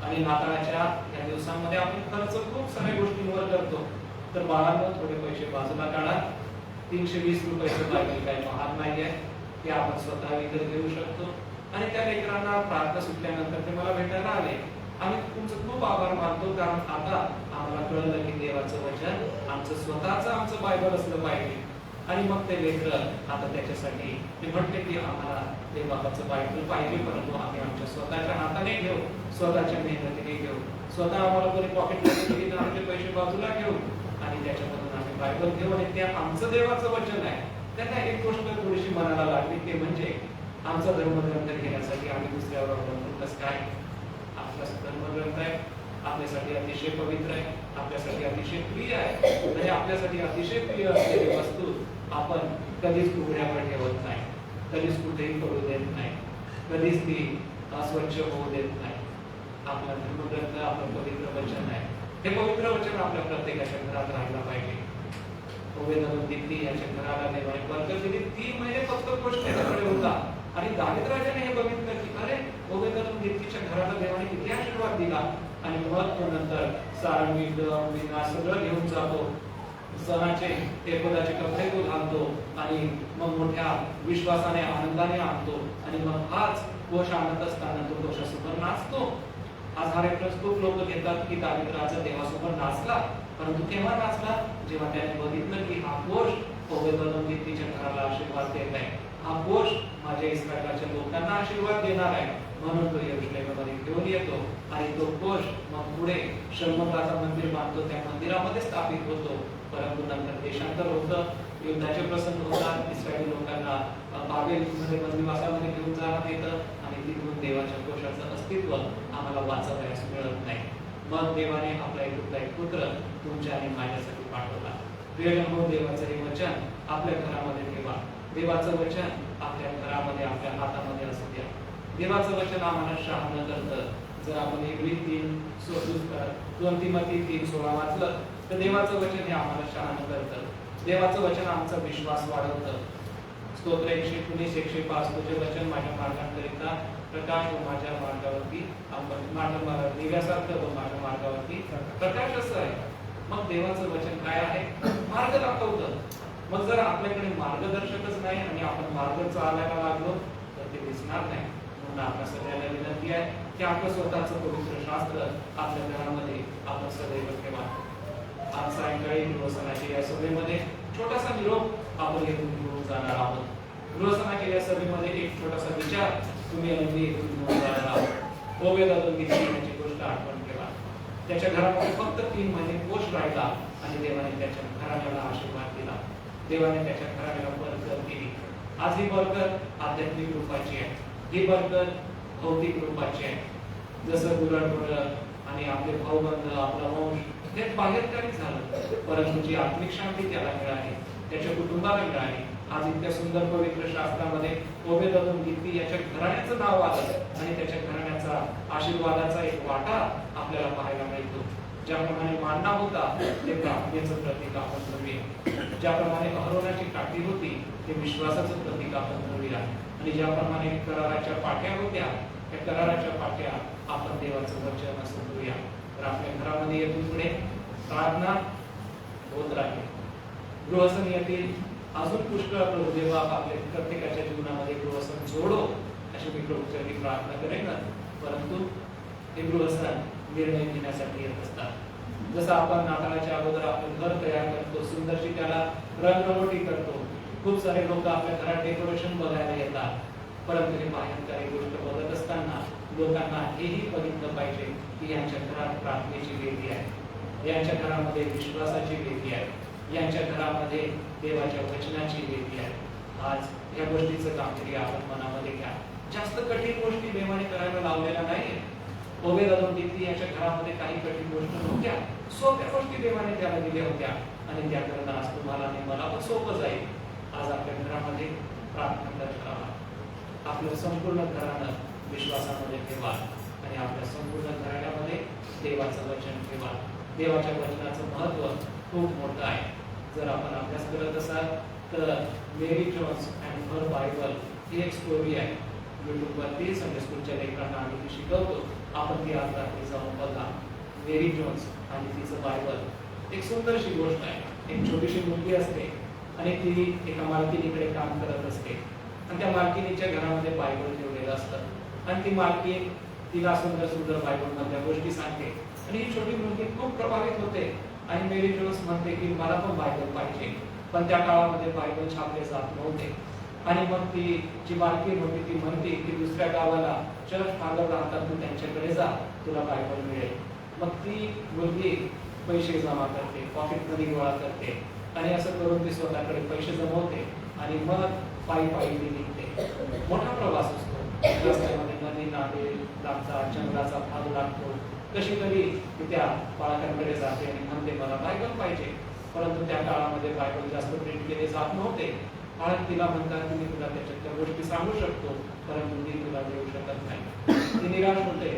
आणि नाताळाच्या या दिवसांमध्ये आपण खर्च खूप साऱ्या गोष्टींवर करतो. तर बाळांनो, थोडे पैसे बाजूला काढा. 320 रुपयाचं बायबल काही महाग नाहीये, ते आपण स्वतः विकत घेऊ शकतो. आणि त्या लेकरांना प्रार्थना सुटल्यानंतर ते मला भेटायला आले. आम्ही तुमचं खूप आभार मानतो, कारण आता आम्हाला कळलं की देवाचं वचन आमचं स्वतःचं आमचं बायबल असलं पाहिजे. आणि मग ते लेकरं आता त्याच्यासाठी ते म्हटले की आम्हाला देवाचं बायबल पाहिजे, परंतु आम्ही आमच्या स्वतःच्या हाताने घेऊ, स्वतःच्या मेहनतीने घेऊ, स्वतः आम्हाला कोणी पॉकेट मध्ये आमचे पैसे बाजूला घेऊ आणि त्याच्यामधून आम्ही बायबल घेऊ. आणि ते आमचं देवाचं वचन आहे. त्यांना एक गोष्ट थोडीशी मनाला लागली, ते म्हणजे आमचा धर्मग्रंथ घेण्यासाठी आम्ही दुसऱ्यावर अवलंबून कसं काय? आपला धर्मग्रंथ आहे, आपल्यासाठी अतिशय पवित्र आहे, आपल्यासाठी अतिशय प्रिय आहे आणि आपल्यासाठी अतिशय प्रिय असलेली वस्तू आपण कधीच उघड्यावर ठेवत नाही, कधीच कुठेही पडू देत नाही, कधीच ती अस्वच्छ होऊ देत नाही. आपला धर्मग्रंथ आपलं पवित्र वचन आहे. हे पवित्र वचन आपल्या प्रत्येकाच्या घरात राहायला पाहिजे. ओबेदोम गित्ती याच्या घराला देवाने बरकत दिली. 3 महिने फक्त गोष्ट त्याच्याकडे होता आणि दावीद राजाने हे बघितलं की अरे, ओबेदोम गित्तीच्या घराला देवाने किती आशीर्वाद दिला. आणि मग तो नंतर सारंगी, वीणा सगळं घेऊन जातो. सणाचे एकोदाचे कपडे तो घालतो आणि मग मोठ्या विश्वासाने आनंदाने आणतो आणि मग हाच कोश आणत असताना तो कोशासमोर नाचतो. आज हा रेफरन्स खूप लोक घेतात की दावीद राजा देवासमोर नाचला, परंतु केव्हा नाचला? जेव्हा त्याने बघितलं की हा कोश ओबेदोम गित्तीच्या घराला आशीर्वाद देत आहे, हा कोश माझ्या इस्रायलाच्या लोकांना आशीर्वाद देणार आहे, म्हणून तो यरूशलेममध्ये घेऊन येतो आणि तो कोश मग पुढे शल्मोनाचं मंदिर बांधतो, त्या मंदिरामध्ये स्थापित होतो. परंतु नंतर देशांतर होतं, युद्धाचे प्रसंग होतात, इस्रायली लोकांना बाबेलमध्ये बंदिवासामध्ये घेऊन जाण्यात येतं आणि तिथून देवाच्या कोशाचं अस्तित्व आम्हाला वाचवण्यास मिळत नाही. मग देवाने आपला एक पुत्र तुमच्या आणि माझ्यासाठी पाठवला. प्रियजन हो, देवाचं हे वचन आपल्या घरामध्ये ठेवा. देवाचं वचन आपल्या घरामध्ये, आपल्या हातामध्ये असू द्या. देवाचं वचन आम्हाला शहाणं करतं. जर आपण इब्री 2 तिमोथी 3:16 वाचलं तर देवाचं वचन हे आम्हाला शहाणं करतं. देवाचं वचन आमचा विश्वास वाढवतं. स्तोत्र 119:105 तुझे वचन माझ्या मार्गांकरिता प्रकाश व माझ्या मार्गावरती माझ्या दिव्यासारखं व माझ्या मार्गावरती प्रकाश असं आहे. मग देवाचं वचन काय आहे? मार्ग दाखवतं. मग जर आपल्याकडे मार्गदर्शकच नाही आणि आपण मार्ग चालायला लागलो तर ते दिसणार नाही. म्हणून आपल्या सगळ्यांना विनंती आहे की आपलं स्वतःचं पवित्र शास्त्र आपल्या घरामध्ये आपण सदैव ठेवा. आज सायंकाळी गृहसनाच्या या सभेमध्ये छोटासा निरोप आपण घेऊन जाणार आहोत. गृहसनाच्या या सभेमध्ये एक छोटासा विचार तुम्ही अगदी घेऊन जाणार आहोत. ओबेदोम गित्तीची गोष्ट आठवण ठेवा. त्याच्या घरामध्ये फक्त 3 महिने कोश राहिला आणि देवाने त्याच्या घराण्याला आशीर्वाद दिला. देवाने त्याच्या घराण्याला बरकत दिली. आज ही बरकत आध्यात्मिक रूपाची आहे, ही बरकत भौतिक रूपाची आहे. जसं गुरढोर आणि आपले भाऊबंध, आपला वंश हे बाहेरकारी झालं, परंतु जी आत्मिक शांती त्याला मिळाली, त्याच्या कुटुंबाला मिळाली. आज इतक्या सुंदर पवित्र शास्त्रामध्ये ओबेदोम गित्ती याच्या घराण्याचं नाव आलं आणि त्याच्या घराण्याचा आशीर्वाद आशीर्वादाचा एक वाटा आपल्याला पाहायला मिळतो. ज्याप्रमाणे मांडा होता ते प्रार्थनेचं प्रतीक आपण धरूया. ज्याप्रमाणे अहरोनाची काठी होती ते विश्वासाचं प्रतीक आपण धरूया. आणि ज्याप्रमाणे कराराच्या पाट्या होत्या त्या कराराच्या पाट्या आपण देवाचं वचन असं धरूया. तर आपल्या घरामध्ये येथून पुढे प्रार्थना होत राहील. गृहसन येथील अजून पुष्कळ प्रभू देवा आपल्या प्रत्येकाच्या जीवनामध्ये गृहसन जोडो अशी मी प्रभूची प्रार्थना करेन. परंतु हे गृहसन निर्णय घेण्यासाठी येत असतात. जसं आपण नाताळाच्या अगोदर आपलं घर तयार करतो, सुंदरशी त्याला रंगरंगोटी करतो, खूप सारे लोक आपल्या घरात डेकोरेशन बघायला येतात. परंतु हे बाह्यकारी गोष्ट बघत असताना लोकांना हेही बघितलं पाहिजे की यांच्या घरात प्रार्थनेची वेदी आहे, यांच्या घरामध्ये विश्वासाची वेदी आहे, यांच्या घरामध्ये देवाच्या वचनाची वेदी आहे. आज या गोष्टीचं गांभीर्य आपण मनामध्ये घ्या. जास्त कठीण गोष्टी देवाने करायला लावलेल्या नाहीये. ओबेदोम ती याच्या घरामध्ये काही कठीण गोष्टी नव्हत्या, सोप्या गोष्टी देवाने त्याला दिल्या होत्या आणि त्या करणं आज तुम्हाला आणि मला पण सोपं जाईल. आज आपल्या घरामध्ये प्रार्थना करत राहा. आपलं संपूर्ण घरानं विश्वासामध्ये ठेवा आणि आपल्या संपूर्ण घराण्यामध्ये देवाचं वचन ठेवा. देवाच्या वचनाचं महत्व खूप मोठं आहे. जर आपण अभ्यास करत असाल तर मेरी जोन्स अँड हर बायबल ही एक स्टोरी आहे. युट्यूबवरती संडे स्कूलच्या लेकरांना आम्ही ती शिकवतो. आपण ती आज रात्री जाऊन बघा. मेरी जोन्स आणि तिचं बायबल एक सुंदरशी गोष्ट आहे. एक छोटीशी मुलगी असते आणि ती एका मालकिनीकडे काम करत असते आणि त्या मालकिनीच्या घरामध्ये बायबल ठेवलेलं असतं आणि ती मालकीन तिला सुंदर सुंदर बायबल मधल्या गोष्टी सांगते आणि ही छोटी मुलगी खूप प्रभावित होते आणि मेरी जोन्स म्हणते की मला पण बायबल पाहिजे. पण त्या काळामध्ये बायबल छापले जात नव्हते आणि मग ती जी मालकीन होती ती म्हणते की दुसऱ्या गावाला चर्च मागं राहतात, तू त्यांच्याकडे जा, तुला बायबल मिळेल. मग ती मुलगी पैसे जमा करते, पॉकेट मनी गोळा करते आणि असं करून ती स्वतःकडे पैसे जमवते आणि मग पायी पायी ती निघते. मोठा प्रवास असतो. रस्त्यामध्ये नदी नाले लागतात, जंगलाचा भाग लागतो. कशी तरी ती त्या बाळकांकडे जाते आणि म्हणते मला बायबल पाहिजे. परंतु त्या काळामध्ये बायबल जास्त प्रिंट केले जात नव्हते. बाळक तिला म्हणतात की मी तुला त्याच्यातल्या गोष्टी सांगू शकतो परंतु मी तुला देऊ शकत नाही. ती निराश होते,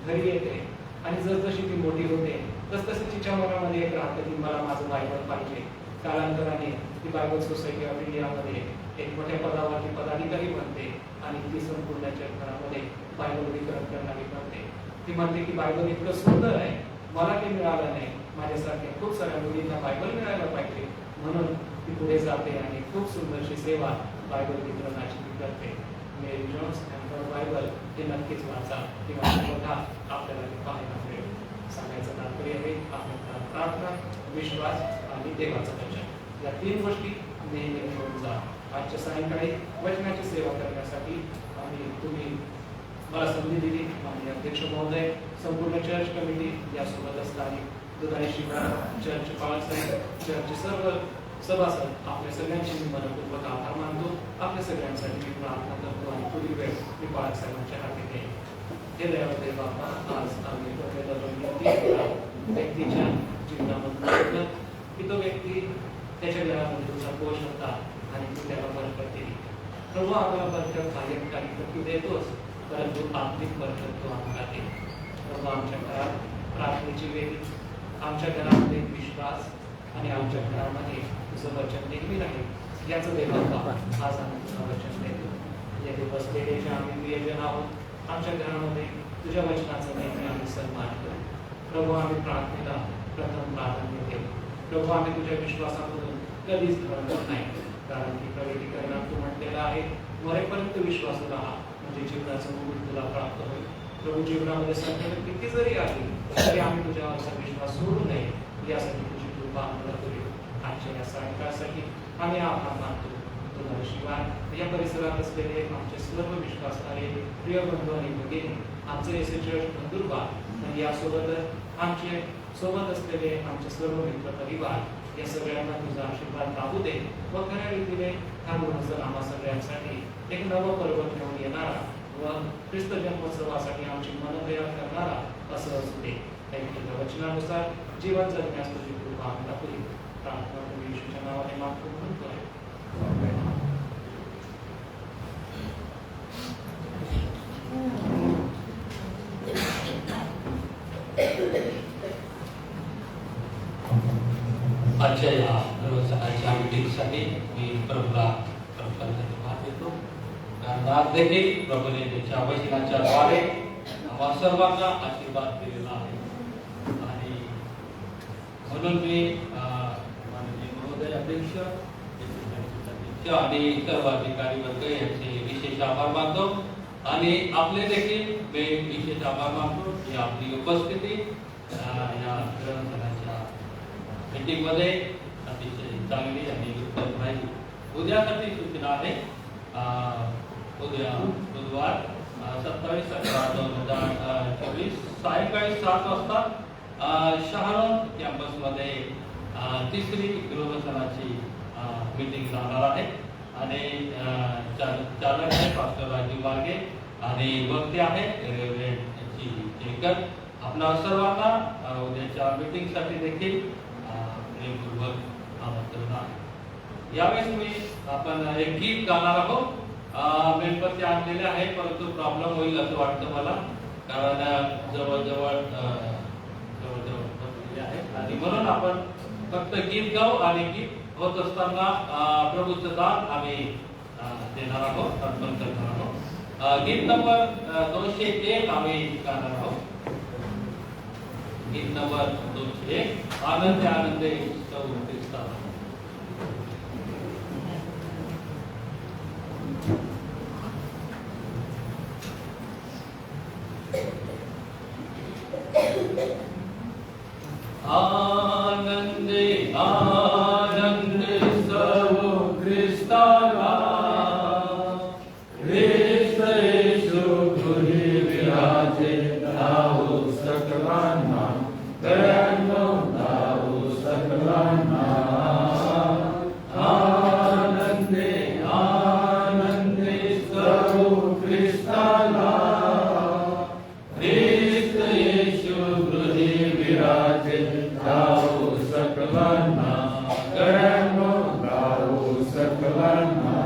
घरी येते आणि जसजशी ती मोठी होते तसतशी तिच्या मनामध्ये एक राहतं की मला माझं बायबल पाहिजे. कालांतराने ती बायबल सोसायटी ऑफ इंडियामध्ये एक मोठ्या पदावरती पदाधिकारी बनते आणि ती संपूर्ण जगभरामध्ये बायबल वितरण करणारी बनते. ती म्हणते की बायबल इतकं सुंदर आहे, मला ते मिळालं नाही, माझ्यासारख्या खूप साऱ्या मुलींना बायबल मिळायला पाहिजे. म्हणून ती पुढे जाते आणि खूप सुंदरशी सेवा बायबल वितरणाची ती करते. मेरी जोन्स अँड हर बायबल हे नक्कीच वाचा किंवा बघा, आपल्याला ते पाहायला मिळेल. सांगायचं तात्पर्य आहे आपल्याला प्रार्थना, विश्वास आणि देवाचं वचन या तीन गोष्टी नेहमी घेऊन जा. आजच्या सायंकाळी वचनाची सेवा करण्यासाठी आणि तुम्ही मला संधी दिली. माननीय अध्यक्ष महोदय, संपूर्ण चर्च कमिटी यासोबत असणारी दुधाई शिवार चर्च पाळसाहेब, चर्चचे सर्व सभासद आपल्या सगळ्यांची मी मनपूर्वक आभार मानतो. आपल्या सगळ्यांसाठी मी प्रार्थना करतो आणि पुढील वेळ मी बाळासाहेबांच्या हाती देईन. हे दयावते बाबा, आज आम्ही व्यक्तीच्या जीवनामध्ये की तो व्यक्ती त्याच्या घरामध्ये तुझा कोश होता आणि तू त्याला बरकत दिली. प्रभू आम्हाला बरकत कायम काही तू देतोस, परंतु आत्मिक बरकत तू आम्हाला दे. प्रभू आमच्या घरात प्रार्थनेची वेळ, आमच्या घरामध्ये विश्वास आणि आमच्या घरामध्ये तुझं वचन नेहमी राहील याचं दे बाबा. आज आम्ही तुझं वचन देतो. येथे बसलेले जे आम्ही प्रियजन आहोत, आमच्या घरामध्ये तुझ्या वचनाचं नेहमी आम्ही सन्मान करू. प्रभू आम्ही प्रार्थनेला प्रथम प्राधान्य देऊ. प्रभू आम्ही तुझ्या विश्वासामधून कधीच घडत नाही, कारण की प्रगतीकरणात तू म्हटलेलं आहे मरेपर्यंत विश्वासू राहा म्हणजे जीवनाचं मुकुट तुला प्राप्त होईल. प्रभू जीवनामध्ये संकट किती जरी आली तरी आम्ही तुझ्यावरचा विश्वास सोडू नये यासाठी तुझी कृपा आम्हाला करू. आजच्या या सायंकाळसाठी आम्ही आभार मानतो. तुझ्या शिवाय या परिसरात असलेले आमचे सर्व विश्वासणारे प्रिय बंधू आणि भगिनी, आमचे एस चर्च नंदुरबार आणि यासोबतच आमचे सोबत असलेले आमचे सर्व मित्र परिवार या सगळ्यांना तुझा आशीर्वाद लाभू दे व खऱ्या रीतीने हा गुरुचा आम्हा सगळ्यांसाठी एक नवं पर्व घेऊन येणारा व ख्रिस्त जन्मोत्सवासाठी आमची मन तयार करणारा असं असू दे. त्या वचनानुसार जीवन जगण्यास तुझी कृपा आम्हाला करू. प्रार्थना तुम्ही येशूच्या नावाने मागतो म्हणतोय. Thank you. आजच्या या प्रवचनाच्या मीटिंगसाठी मी प्रभूला धन्यवाद देतो. कारण आज देखील प्रभूने त्याच्या वचनाच्या द्वारे आम्हा सर्वांना आशीर्वाद दिलेला आहे. आणि म्हणून मी माननीय महोदय अध्यक्ष आणि सर्व अधिकारी वर्ग यांचे विशेष आभार मानतो. आणि आपले देखील मी विशेष आभार मानतो की आपली उपस्थिती या प्रवचनाच्या मीटिंग मध्ये अतिशय चांगली आणि उत्तम राहिली. उद्यासाठी सूचना आहे. उद्या बुधवार 27/11/2024 सायंकाळी 7 वाजता शहारोन कॅम्पस मध्ये तिसरी गृहसनाची मीटिंग लागणार आहे. आणि चालक आहे पास्टर राजीव मार्गे आणि वक्ते आहे रेव्हरंड शेखर. आपल्या सर्वांना उद्याच्या मीटिंग साठी देखील प्रेमपूर्वक आमंत्रण आहे. यावेळेस आपण एक गीत गाणार आहोत. मेणबत्ती आणलेले आहे परंतु प्रॉब्लेम होईल असं वाटतं मला, कारण जवळजवळ आहे. आणि म्हणून आपण फक्त गीत गाऊ आणि गीत होत असताना प्रभूचं दान आम्ही देणार आहोत, अर्पण करणार आहोत. गीत नंबर 201 आम्ही गाणार आहोत. गीत नंबर 201 आनंदे आनंदे सौ ख्रिस्ता. आनंदे आनंदे सर्व ख्रिस्ताला, ख्रिस्त येशू गृही विराजे. धावू सकलांना गळ्यांनो, धावू सकलांना. आनंदे आनंदे सर्व ख्रिस्ताला, ख्रिस्त येशू गृही विराजे. धावू सकलांना गळ्यांनो, धावू सकलांना.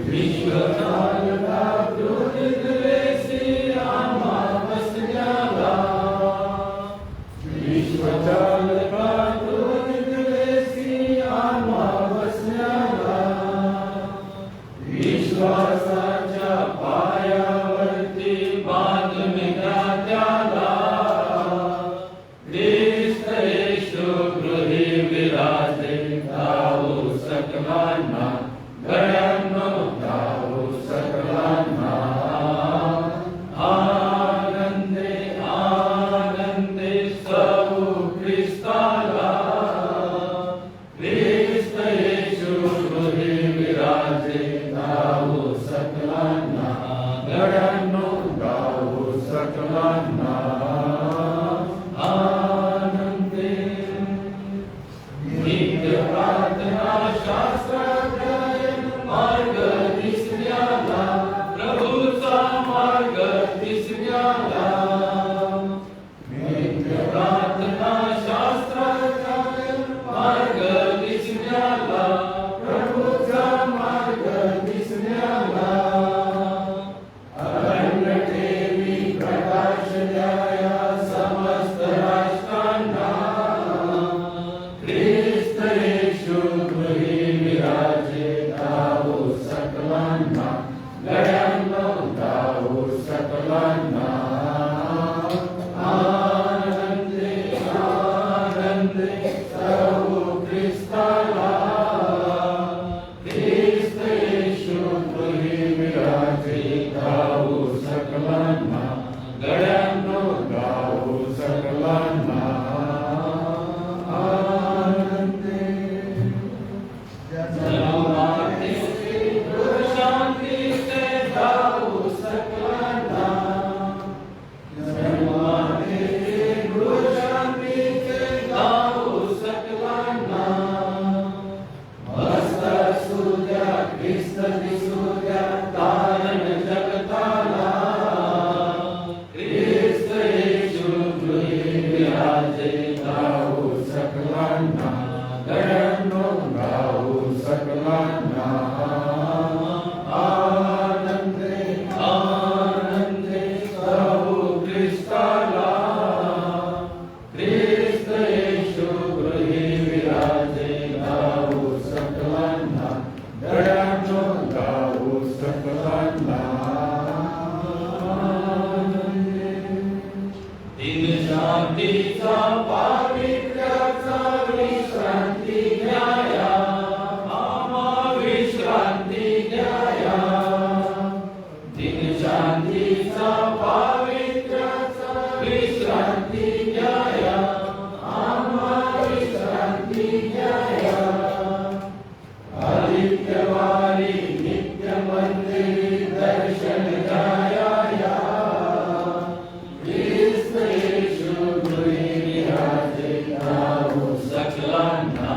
विश्वचालका कृतिद्वेषी आम्हा बसल्याला, विश्वचालका कृतिद्वेषी आम्हा बसल्याला. विश्वासाच्या पायावरती बांधून घ्या त्याला, ख्रिस्त येशू गृही विराजे. धावू सकलांना गळ्यांनो, धावू सकलांना. आनंदे आनंदे सर्व ख्रिस्ताला, ख्रिस्त येशू गृही विराजे. धावू सकलांना गळ्यांनो, धावू सकलांना. आनंदे नित्य प्रार्थना शास्त्राध्ययन मार्ग दिसल्याला, प्रभूचा मार्ग दिसल्याला. नित्य प्रार्थना शास्त्राध्ययन मार्ग दिसल्याला, प्रभूचा मार्ग दिसल्याला. अरण्य ठेवी प्रकाश द्याया समस्त राष्ट्रांना, ख्रिस्त येशू गृही विराजे. धावू सकलांना गळ्यांनो, धावू सकलांना. आनंदे आनंदे सर्व ख्रिस्ताला, ख्रिस्त येशू गृही विराजे. धावू सकलांना गळ्यांनो, धावू सकलांना. आनंदे जन्माते शांती से धावू सकलांना, दिन शांतीचा पावित्र्याचा विश्रांती न्याया आम्हा विश्रांती न्याया दिन शांतीचा पावित्र्याचा विश्रांती न्याया आम्हा विश्रांती न्याया आदित्यवारी नित्य मंदिरी दर्शन न्याया सकलांना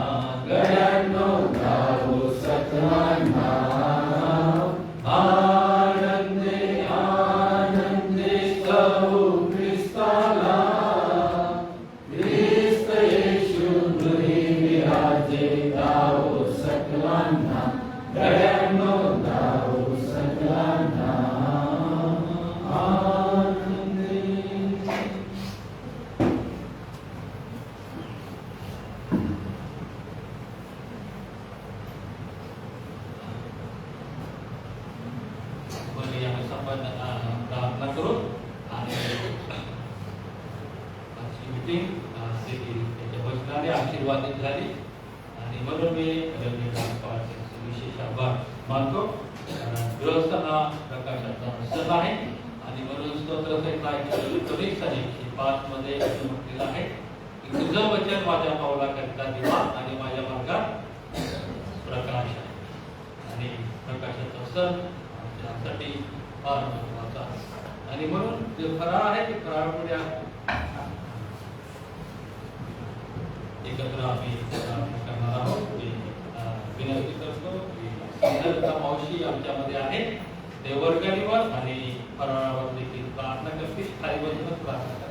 गड्यांनो धावो सकलांना आनंदे आनंदे स्तवू ख्रिस्ताला ख्रिस्त येशू गृही विराजे धावो सकलांना गड्यांनो धावो सकलांना आनंदे yang sampai प्रार्थना करू आणि आजची मीटिंग त्याच्या वचनाने आशीर्वादित झाली आणि म्हणून मी विशेष आभार मानतो. गृहस्थांना प्रकाशाचा सण आहे आणि म्हणून स्तोत्रसहिता 5 मध्ये म्हटलेलं आहे की तुझं वचन माझ्या पावलाकरिता दिवा आणि माझ्या मार्गात प्रकाश आहे. आणि प्रकाशाचा सण साठी फार महत्वाचा आहे आणि म्हणून जे फराळ आहे ते फराळपुढे एकत्र आम्ही करणार आहोत. विनंती करतो की मावशी आमच्यामध्ये आहे ते वर्गणीवर आणि फराळावर देखील प्रार्थना करतील. खाली बसूनच प्रार्थना करतील.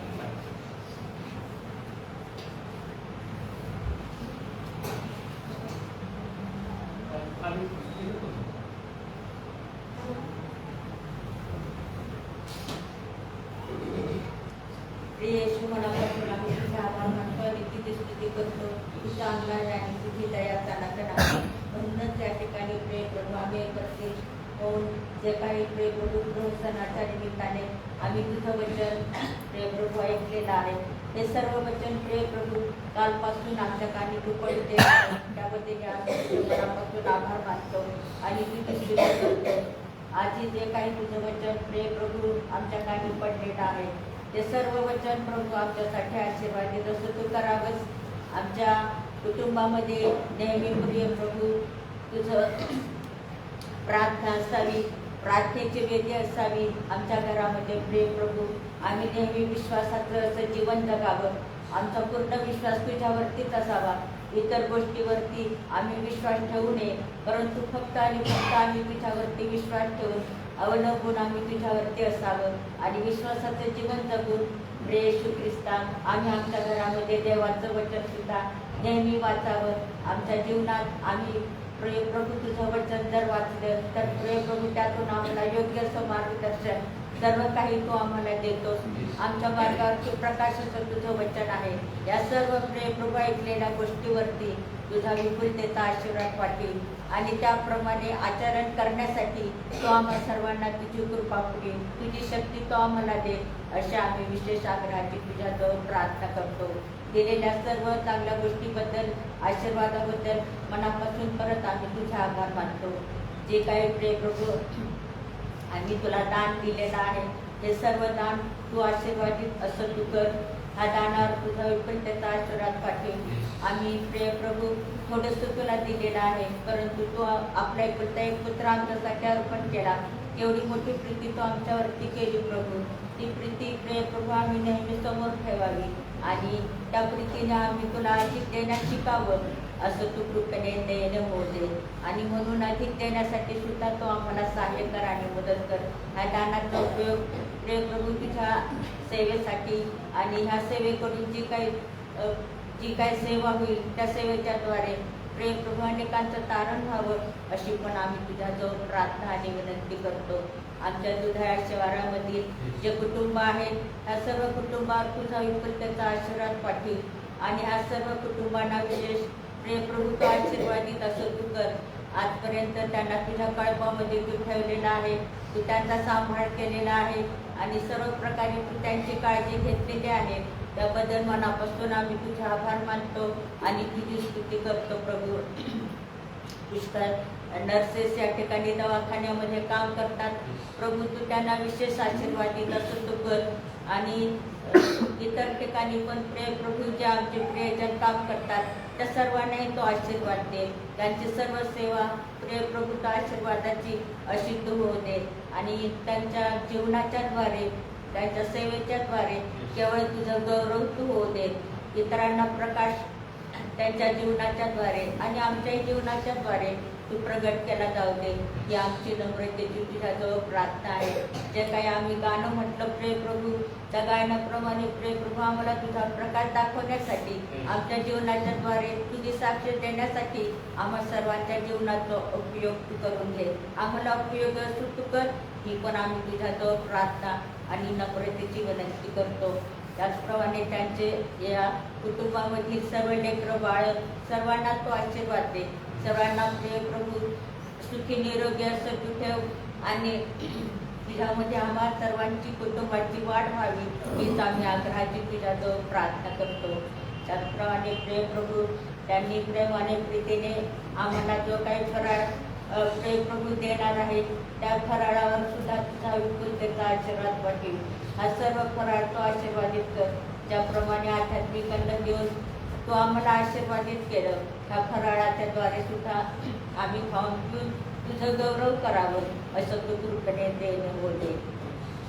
येशू मनापासून आम्ही तुझा आभार मानतो आणि तुझी स्तुती करतो. तू चांगला आहे आणि तुझी दया चालत आहे. म्हणूनच या ठिकाणी प्रिय प्रभू आम्ही एकत्रित होऊन जे काही प्रिय प्रभू गृहस्थानाच्या निमित्ताने आम्ही तुझं वचन प्रिय प्रभू ऐकलेलं आहे. हे सर्व वचन प्रिय प्रभू कालपासून आमच्या कानी तू पडते त्याबद्दल आम्ही मनापासून आभार मानतो आणि तुझी स्तुती करतो. आजही जे काही तुझं वचन प्रिय प्रभू आमच्या कानी पडलेलं आहे ते सर्व वचन प्रभू आमच्यासाठी आशीर्वादित असं तू करावंच. आमच्या कुटुंबामध्ये नेहमी प्रिय प्रभू तुझं प्रार्थना असावी, प्रार्थनेची वेदी असावी. आमच्या घरामध्ये प्रिय प्रभू आम्ही नेहमी विश्वासाचं असं जीवन जगावं. आमचा पूर्ण विश्वास तुझ्यावरतीच असावा. इतर गोष्टीवरती आम्ही विश्वास ठेवू नये, परंतु फक्त आणि फक्त आम्ही तुझ्यावरती विश्वास ठेवून अवलंबून आम्ही तुझ्यावरती असावं आणि विश्वासाचं जीवन जगून प्रिय येशू ख्रिस्ता आम्ही आमच्या घरामध्ये देवाचं वचन सुद्धा नेहमी वाचावं. आमच्या जीवनात आम्ही प्रिय प्रभू तुझं वचन जर वाचलं तर प्रिय प्रभू त्यातून आम्हाला योग्य असं मार्गदर्शन सर्व काही तू आम्हाला देतोस. आमच्या मार्गावर प्रकाशाचं तुझं वचन आहे. या सर्व प्रिय प्रभू ऐकलेल्या गोष्टीवरती तुझा विपुलतेचा आशीर्वाद पाठील आणि त्याप्रमाणे आचरण करण्यासाठी तो आम्हा सर्वांना तुझी कृपा पुरेल, तुझी शक्ती तो आम्हाला दे अशा आम्ही विशेष आग्रहाची तुझ्याजवळ प्रार्थना करतो. दिलेल्या सर्व चांगल्या गोष्टीबद्दल आशीर्वादाबद्दल मनापासून परत आम्ही तुझा आभार मानतो. जे काही प्रिय प्रभू आम्ही तुला दान दिलेलं आहे हे सर्व दान तू आशीर्वादित असं तू कर. हा दानावर तुझा विपुलतेचा आशीर्वाद पाठव. आम्ही प्रिय प्रभू थोडंसं तुला दिलेलं आहे, परंतु तू आपला एकुलता एक पुत्र आमच्यासाठी अर्पण केला. एवढी मोठी प्रीती तू आमच्यावरती केली प्रभू. ती प्रीती प्रिय प्रभू आम्ही नेहमी समोर ठेवावी आणि त्या प्रीतीने आम्ही तुला अधिक देण्यास शिकावं असं तू कृपेने दयेने होऊ दे. आणि म्हणून अधिक देण्यासाठी सुद्धा तो आम्हाला सहाय्य कर आणि मदत कर. ह्या दानाचा उपयोग प्रिय प्रभू तुझ्या सेवेसाठी आणि ह्या सेवेकडून जी काही सेवा होईल त्या सेवेच्या द्वारे प्रिय प्रभू अनेकांचं तारण व्हावं अशी पण आम्ही तुझ्याजवळ प्रार्थना आणि विनंती करतो. आमच्या दुधाळ्या शिवारामधील जे कुटुंब आहेत ह्या सर्व कुटुंबावर तुझा विपुलतेचा आशीर्वाद पाठव आणि ह्या सर्व कुटुंबांना विशेष प्रिय प्रभू तो आशीर्वादित असं तू कर. आजपर्यंत त्यांना तुझ्या कळपामध्ये तू ठेवलेला आहे, तू त्यांचा सांभाळ केलेला आहे आणि सर्व प्रकारे तू त्यांची काळजी घेतलेली आहे. त्याबद्दल मनापासून आम्ही तुझे आभार मानतो आणि तुझी स्तुती करतो प्रभू. पुष्कळ नर्सेस या ठिकाणी दवाखान्यामध्ये काम करतात प्रभू, तू त्यांना विशेष आशीर्वाद देत असं तू कर. आणि इतर ठिकाणी पण प्रभू जे आमचे प्रियजन काम करतात त्या सर्वांनाही तो आशीर्वाद दे. त्यांची सर्व सेवा प्रभू तो आशीर्वादाची अशी तू होऊ दे आणि त्यांच्या जीवनाच्या द्वारे, त्यांच्या सेवेच्या द्वारे केवळ तुझं गौरव तू होऊ दे. इतरांना प्रकाश त्यांच्या जीवनाच्या द्वारे आणि आमच्याही जीवनाच्या द्वारे तू प्रगट केला जाऊ दे. ही आमची नम्रतेची तुझ्याजवळ प्रार्थना आहे. जे काही आम्ही गाणं म्हटलं प्रिय प्रभू, त्या गायनाप्रमाणे प्रिय प्रभू आम्हाला तुझा प्रकाश दाखवण्यासाठी, आमच्या जीवनाच्या द्वारे तुझी साक्ष देण्यासाठी आम्हा सर्वांच्या जीवनाचा उपयोग तू करून घे. आम्हाला उपयोग असू तू कर. ही पण आम्ही तुझ्याजवळ प्रार्थना आणि नम्रतेची विनंती करतो. त्याचप्रमाणे त्यांचे या कुटुंबामधील सर्व लेकरं बाळ सर्वांना तो आशीर्वाद दे. सर्वांना प्रिय प्रभू सुखी निरोगी असं तू ठेव आणि तुझ्यामध्ये आम्हा सर्वांची कुटुंबाची वाढ व्हावी हीच आम्ही आग्रहाची तुझ्याजवळ प्रार्थना करतो. त्याचप्रमाणे प्रिय प्रभू त्यांनी प्रेमाने प्रीतीने आम्हाला जो काही फराळ प्रिय प्रभू देणार आहे त्या फराळावर सुद्धा तुझा विपुलतेचा आशीर्वाद वाटेल. हा सर्व फराळ तो आशीर्वादित कर. ज्याप्रमाणे आध्यात्मिक अन्न देऊन तू आम्हाला आशीर्वादित केलं, ह्या फराळाच्या द्वारे सुद्धा आम्ही खाऊन पिऊन तुझं गौरव करावं असं तू कृपेने देणं होते.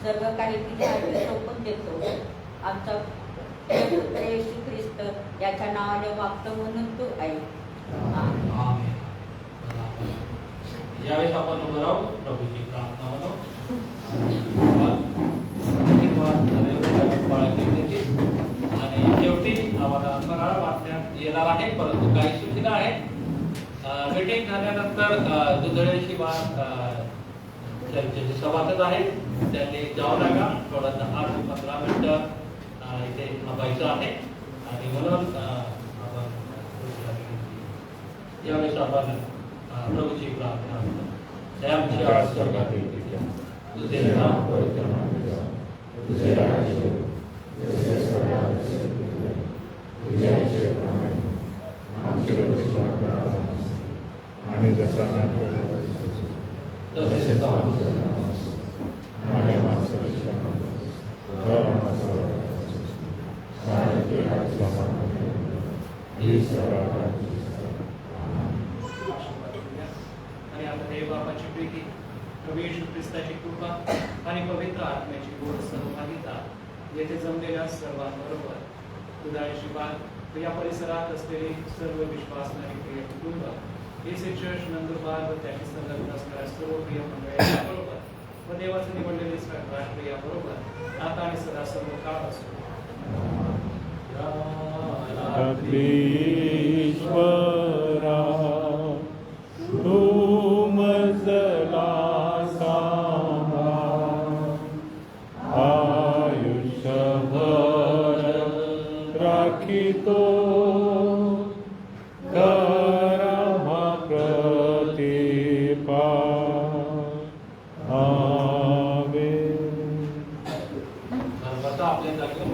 सर्व काही तुझ्या हाती सोपून देतो. आमचा पुत्र येशू ख्रिस्त याच्या नावाने मागतो म्हणून तू ऐक. आमेन. यावेळेस आपण उभं राहू, प्रभूची प्रार्थना म्हणू. आणि शेवटी आम्हाला फराळ वाटण्यात येणार आहे, परंतु काही सूचना आहेत. मीटिंग झाल्यानंतर दुधळे शिवा चर्चेचे सभासद आहेत, त्यांनी जावं लागा. थोडं 10 ते 15 मिनिटं इथे थांबायचं आहे आणि म्हणून आपण यावेळेस आपण प्रभूची प्रार्थना म्हणू. आमच्या स्वर्गातील पित्या, तुझे नाम पवित्र मानले जावे, तुझे राज्य येऊ, तुझे स्वर्गात असे पृथ्वीवर, तुझ्या इच्छेप्रमाणे आमच्याकडे करा आणि जसा तसेच माझ्या माणसाला आणि आता देव बापाची प्रीती, प्रभू येशू ख्रिस्ताची कृपा आणि पवित्र आत्म्याची गोड सहभागिता येथे जमलेल्या सर्वांबरोबर दुधाळ्याची बाग या परिसरात असलेली सर्व विश्वासणारी प्रिय कुटुंब, हे चर्च नंदुरबार व त्याची संलग्न असणाऱ्या सर्व प्रिय मंडळांबरोबर व देवाचे निवडलेले राष्ट्रीय बरोबर आता आणि सदा सर्व काळ असतो. ईश्वरा तू मजला सांभाळ, आयुष्यभर राखितो करमा प्रतिपा. आपल्या जागेवर